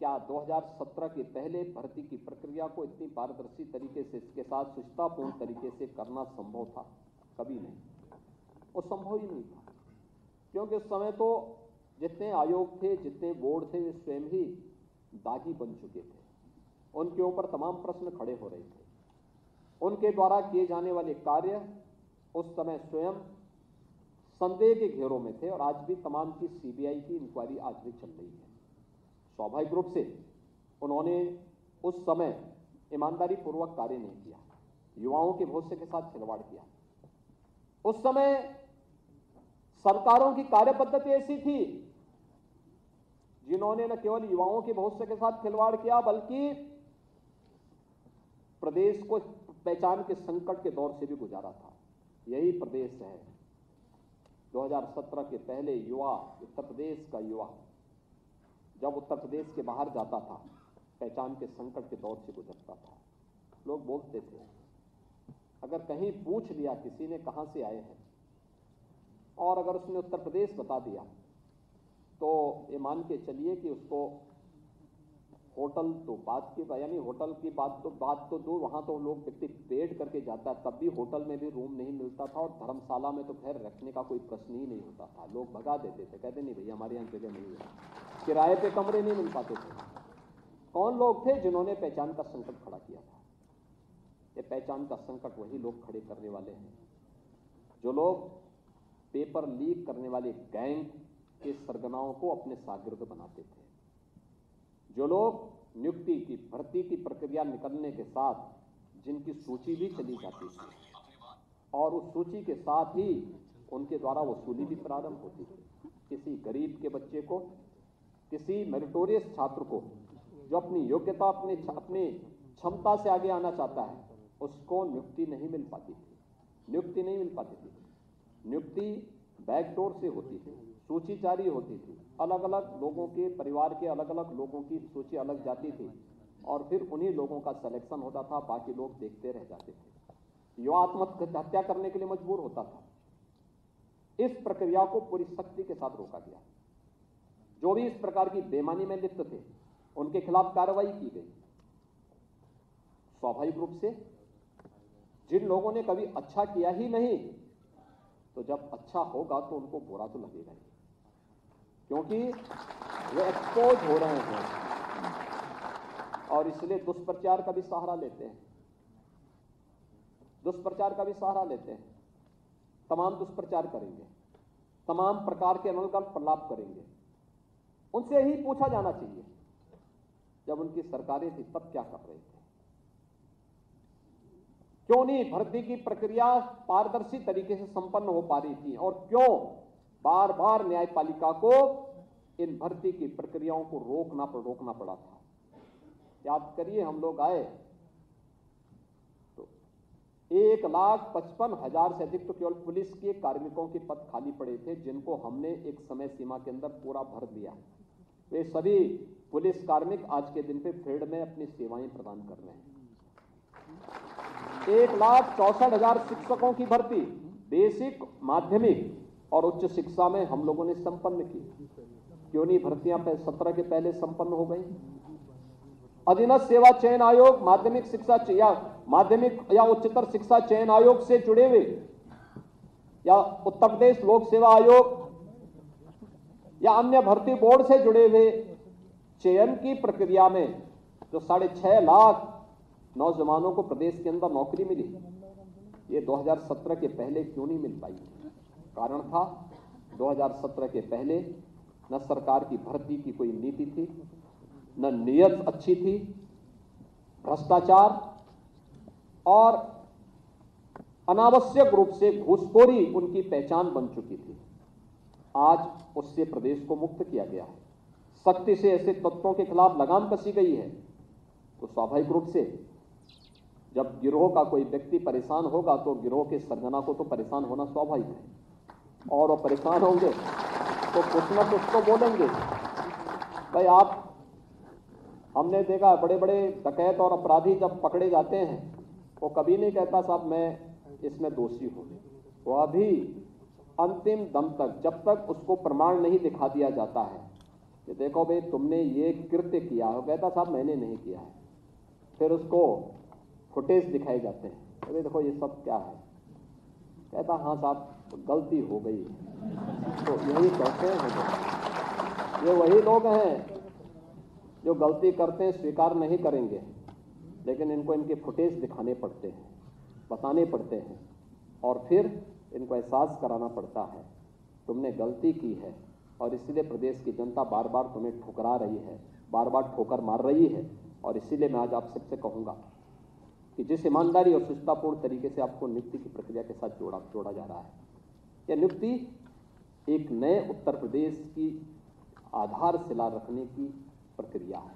क्या 2017 के पहले भर्ती की प्रक्रिया को इतनी पारदर्शी तरीके से, इसके साथ सुचितापूर्ण तरीके से करना संभव था? कभी नहीं, वो संभव ही नहीं था, क्योंकि उस समय तो जितने आयोग थे, जितने बोर्ड थे, वे स्वयं ही दागी बन चुके थे। उनके ऊपर तमाम प्रश्न खड़े हो रहे थे। उनके द्वारा किए जाने वाले कार्य उस समय स्वयं संदेह के घेरों में थे, और आज भी तमाम की सीबीआई की इंक्वायरी आज भी चल रही है। स्वाभाविक रूप से उन्होंने उस समय ईमानदारी पूर्वक कार्य नहीं किया, युवाओं के भविष्य के साथ खिलवाड़ किया। उस समय सरकारों की कार्य पद्धति ऐसी थी जिन्होंने न केवल युवाओं के भविष्य के साथ खिलवाड़ किया, बल्कि प्रदेश को पहचान के संकट के दौर से भी गुजारा था। यही प्रदेश है 2017 के पहले युवा, उत्तर प्रदेश का युवा जब उत्तर प्रदेश के बाहर जाता था, पहचान के संकट के दौर से गुजरता था। लोग बोलते थे, अगर कहीं पूछ लिया किसी ने कहां से आए हैं, और अगर उसने उत्तर प्रदेश बता दिया, तो ये मान के चलिए कि उसको होटल तो बात की, यानी होटल की बात तो दूर, वहां तो लोग व्यक्ति पेड करके जाता है, तब भी होटल में भी रूम नहीं मिलता था, और धर्मशाला में तो खैर रखने का कोई प्रश्न ही नहीं होता था। लोग भगा देते थे, कहते नहीं भैया हमारे यहाँ जगह नहीं है, किराए पे कमरे नहीं मिल पाते थे। कौन लोग थे जिन्होंने पहचान का संकट खड़ा किया था? ये पहचान का संकट वही लोग खड़े करने वाले हैं जो लोग पेपर लीक करने वाले गैंग के सरगनाओं को अपने शागिर्द बनाते थे, जो लोग नियुक्ति की, भर्ती की प्रक्रिया निकलने के साथ जिनकी सूची भी चली जाती थी, और उस सूची के साथ ही उनके द्वारा वसूली भी प्रारंभ होती थी। किसी गरीब के बच्चे को, किसी मेरिटोरियस छात्र को जो अपनी योग्यता, अपनी क्षमता से आगे आना चाहता है, उसको नियुक्ति नहीं मिल पाती थी। नियुक्ति बैकडोर से होती थी, सूची जारी होती थी, अलग अलग लोगों के परिवार के अलग अलग लोगों की सूची अलग जाती थी, और फिर उन्हीं लोगों का सिलेक्शन होता था, बाकी लोग देखते रह जाते थे। युवा आत्महत्या करने के लिए मजबूर होता था। इस प्रक्रिया को पूरी सख्ती के साथ रोका गया। जो भी इस प्रकार की बेईमानी में लिप्त थे, उनके खिलाफ कार्रवाई की गई। स्वाभाविक रूप से जिन लोगों ने कभी अच्छा किया ही नहीं, तो जब अच्छा होगा तो उनको बुरा तो लगेगा ही, क्योंकि वे एक्सपोज हो रहे हैं, और इसलिए दुष्प्रचार का भी सहारा लेते हैं। तमाम दुष्प्रचार करेंगे, तमाम प्रकार के अनुगल प्रलाप करेंगे। उनसे ही पूछा जाना चाहिए, जब उनकी सरकारें थी तब क्या कर रहे थे? क्यों नहीं भर्ती की प्रक्रिया पारदर्शी तरीके से संपन्न हो पा रही थी और क्यों बार बार न्यायपालिका को इन भर्ती की प्रक्रियाओं को रोकना पड़ा था। याद करिए, हम लोग आए तो 1,55,000 से अधिक तो केवल पुलिस के कार्मिकों के पद खाली पड़े थे, जिनको हमने एक समय सीमा के अंदर पूरा भर दिया। वे सभी पुलिस कार्मिक आज के दिन पे फील्ड में अपनी सेवाएं प्रदान कर रहे हैं। 1,64,000 शिक्षकों की भर्ती बेसिक, माध्यमिक और उच्च शिक्षा में हम लोगों ने संपन्न की। क्यों नहीं भर्तियां 17 के पहले संपन्न हो गई? अधीनस्थ सेवा चयन आयोग, माध्यमिक शिक्षा या माध्यमिक या उच्चतर शिक्षा चयन आयोग से जुड़े हुए या उत्तर प्रदेश लोक सेवा आयोग या अन्य भर्ती बोर्ड से जुड़े हुए चयन की प्रक्रिया में जो 6.5 लाख नौजवानों को प्रदेश के अंदर नौकरी मिली, ये 2017 के पहले क्यों नहीं मिल पाई? कारण था 2017 के पहले न सरकार की भर्ती की कोई नीति थी, न नीयत अच्छी थी, भ्रष्टाचार और अनावश्यक रूप से घूसखोरी उनकी पहचान बन चुकी थी। आज उससे प्रदेश को मुक्त किया गया है। सख्ती से ऐसे तत्वों के खिलाफ लगाम कसी गई है। तो स्वाभाविक रूप से जब गिरोह का कोई व्यक्ति परेशान होगा तो गिरोह के सरगना को तो परेशान होना स्वाभाविक है, और वो परेशान होंगे तो कुछ न कुछ तो बोलेंगे। भाई आप, हमने देखा बड़े बड़े डकैत और अपराधी जब पकड़े जाते हैं वो कभी नहीं कहता साहब मैं इसमें दोषी हूं। वो अभी अंतिम दम तक, जब तक उसको प्रमाण नहीं दिखा दिया जाता है कि देखो भाई तुमने ये कृत्य किया, हो कहता साहब मैंने नहीं किया है। फिर उसको फुटेज दिखाए जाते हैं, अरे देखो ये सब क्या है, कहता हाँ साहब गलती हो गई। तो यही कहते हैं, ये वही लोग हैं जो गलती करते हैं स्वीकार नहीं करेंगे, लेकिन इनको इनके फुटेज दिखाने पड़ते हैं, बताने पड़ते हैं, और फिर इनको एहसास कराना पड़ता है तुमने गलती की है। और इसलिए प्रदेश की जनता बार बार तुम्हें ठुकरा रही है, बार बार ठोकर मार रही है। और इसीलिए मैं आज आप सबसे कहूँगा कि जिस ईमानदारी और सुचितापूर्ण तरीके से आपको नियुक्ति की प्रक्रिया के साथ जोड़ा जा रहा है, यह नियुक्ति एक नए उत्तर प्रदेश की आधारशिला रखने की प्रक्रिया है।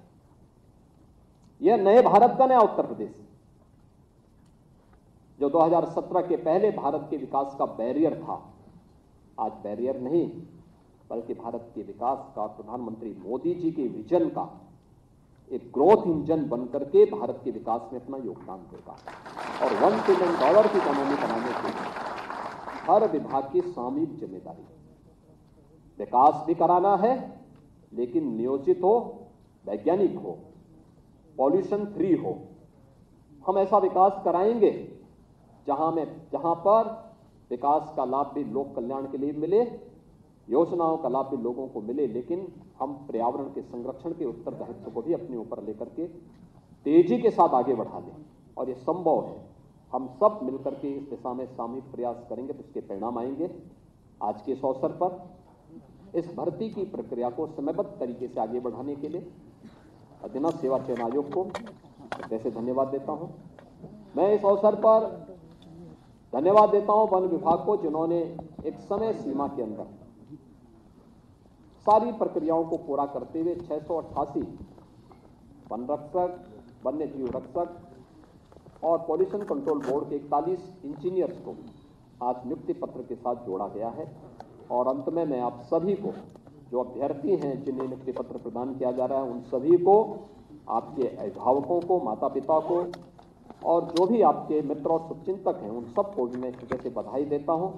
यह नए भारत का नया उत्तर प्रदेश, जो 2017 के पहले भारत के विकास का बैरियर था, आज बैरियर नहीं बल्कि भारत के विकास का, प्रधानमंत्री मोदी जी के विजन का एक ग्रोथ इंजन बनकर के भारत के विकास में अपना योगदान देगा। और $1 ट्रिलियन की इकोनॉमी बनाने के लिए हर विभाग की सामूहिक जिम्मेदारी, विकास भी कराना है लेकिन नियोजित हो, वैज्ञानिक हो, पॉल्यूशन फ्री हो। हम ऐसा विकास कराएंगे जहां पर विकास का लाभ भी लोक कल्याण के लिए मिले, योजनाओं का लाभ भी लोगों को मिले, लेकिन हम पर्यावरण के संरक्षण के उत्तरदायित्व को भी अपने ऊपर लेकर के तेजी के साथ आगे बढ़ा लें। और ये संभव है, हम सब मिलकर के इस दिशा में सामूहिक प्रयास करेंगे तो इसके परिणाम आएंगे। आज के इस अवसर पर इस भर्ती की प्रक्रिया को समयबद्ध तरीके से आगे बढ़ाने के लिए अधीनस्थ सेवा चयन आयोग को वैसे धन्यवाद देता हूं। मैं इस अवसर पर धन्यवाद देता हूं वन विभाग को, जिन्होंने एक समय सीमा के अंदर सारी प्रक्रियाओं को पूरा करते हुए 688 वन रक्षक, वन्य जीव रक्षक और पॉल्यूशन कंट्रोल बोर्ड के 41 इंजीनियर्स को आज नियुक्ति पत्र के साथ जोड़ा गया है। और अंत में मैं आप सभी को, जो अभ्यर्थी हैं जिन्हें नियुक्ति पत्र प्रदान किया जा रहा है, उन सभी को, आपके अभिभावकों को, माता पिता को और जो भी आपके मित्र और शुभचिंतक हैं, उन सबको भी मैं हृदय से बधाई देता हूं।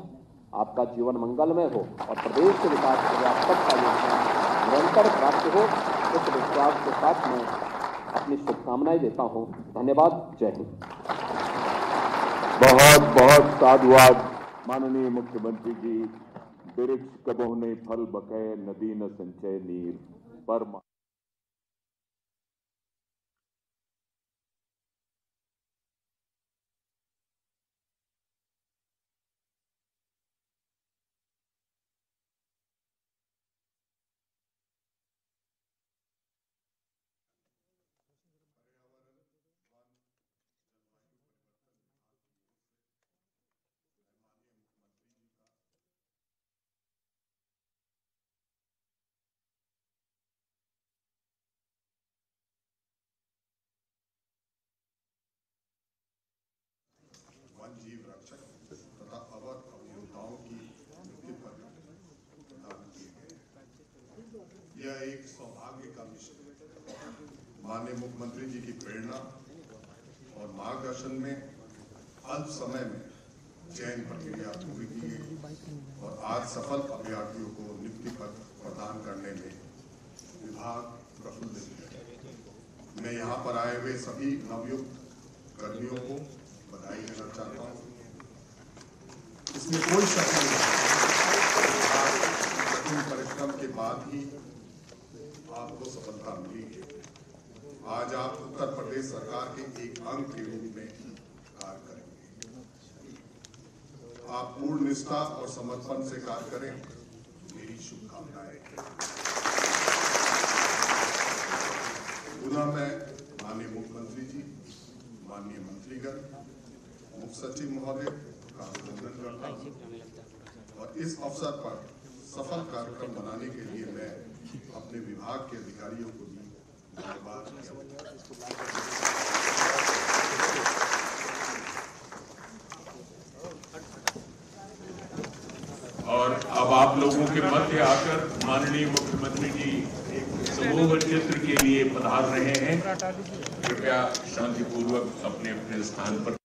आपका जीवन मंगलमय हो और प्रदेश के विकास के लिए आप सबका योगदान निरंतर प्राप्त हो, इस विश्वास के साथ मैं अपनी शुभकामनाएं देता हूं। धन्यवाद। जय हिंद। बहुत बहुत साधुवाद माननीय मुख्यमंत्री जी। वृक्ष कबहु नहीं फल बकै, नदी न संचय नीर पर माननीय मुख्यमंत्री जी की प्रेरणा और मार्गदर्शन में अल्प समय में चयन प्रक्रिया पूरी की गई और आज सफल अभ्यर्थियों को नियुक्ति पत्र प्रदान करने में विभाग प्रफुल्लित है। मैं यहाँ पर आए हुए सभी नवयुक्त कर्मियों को बधाई देना चाहता हूँ। इसमें कोई शक नहीं है, कठिन परिश्रम के बाद ही आपको सफलता मिली है। आज आप उत्तर प्रदेश सरकार के एक अंग के रूप में कार्य करेंगे। आप पूर्ण निष्ठा और समर्पण से कार्य करें, मेरी शुभकामनाएं। पुनः मैं माननीय मुख्यमंत्री जी, माननीय मंत्रीगण, मुख्य सचिव महोदय का अभिनंदन करता हूं और इस अवसर पर सफल कार्यक्रम बनाने के लिए मैं अपने विभाग के अधिकारियों को भी धन्यवाद और अब आप लोगों के मध्य आकर माननीय मुख्यमंत्री जी समूह चित्र के लिए पधार रहे हैं। कृपया शांतिपूर्वक अपने अपने स्थान पर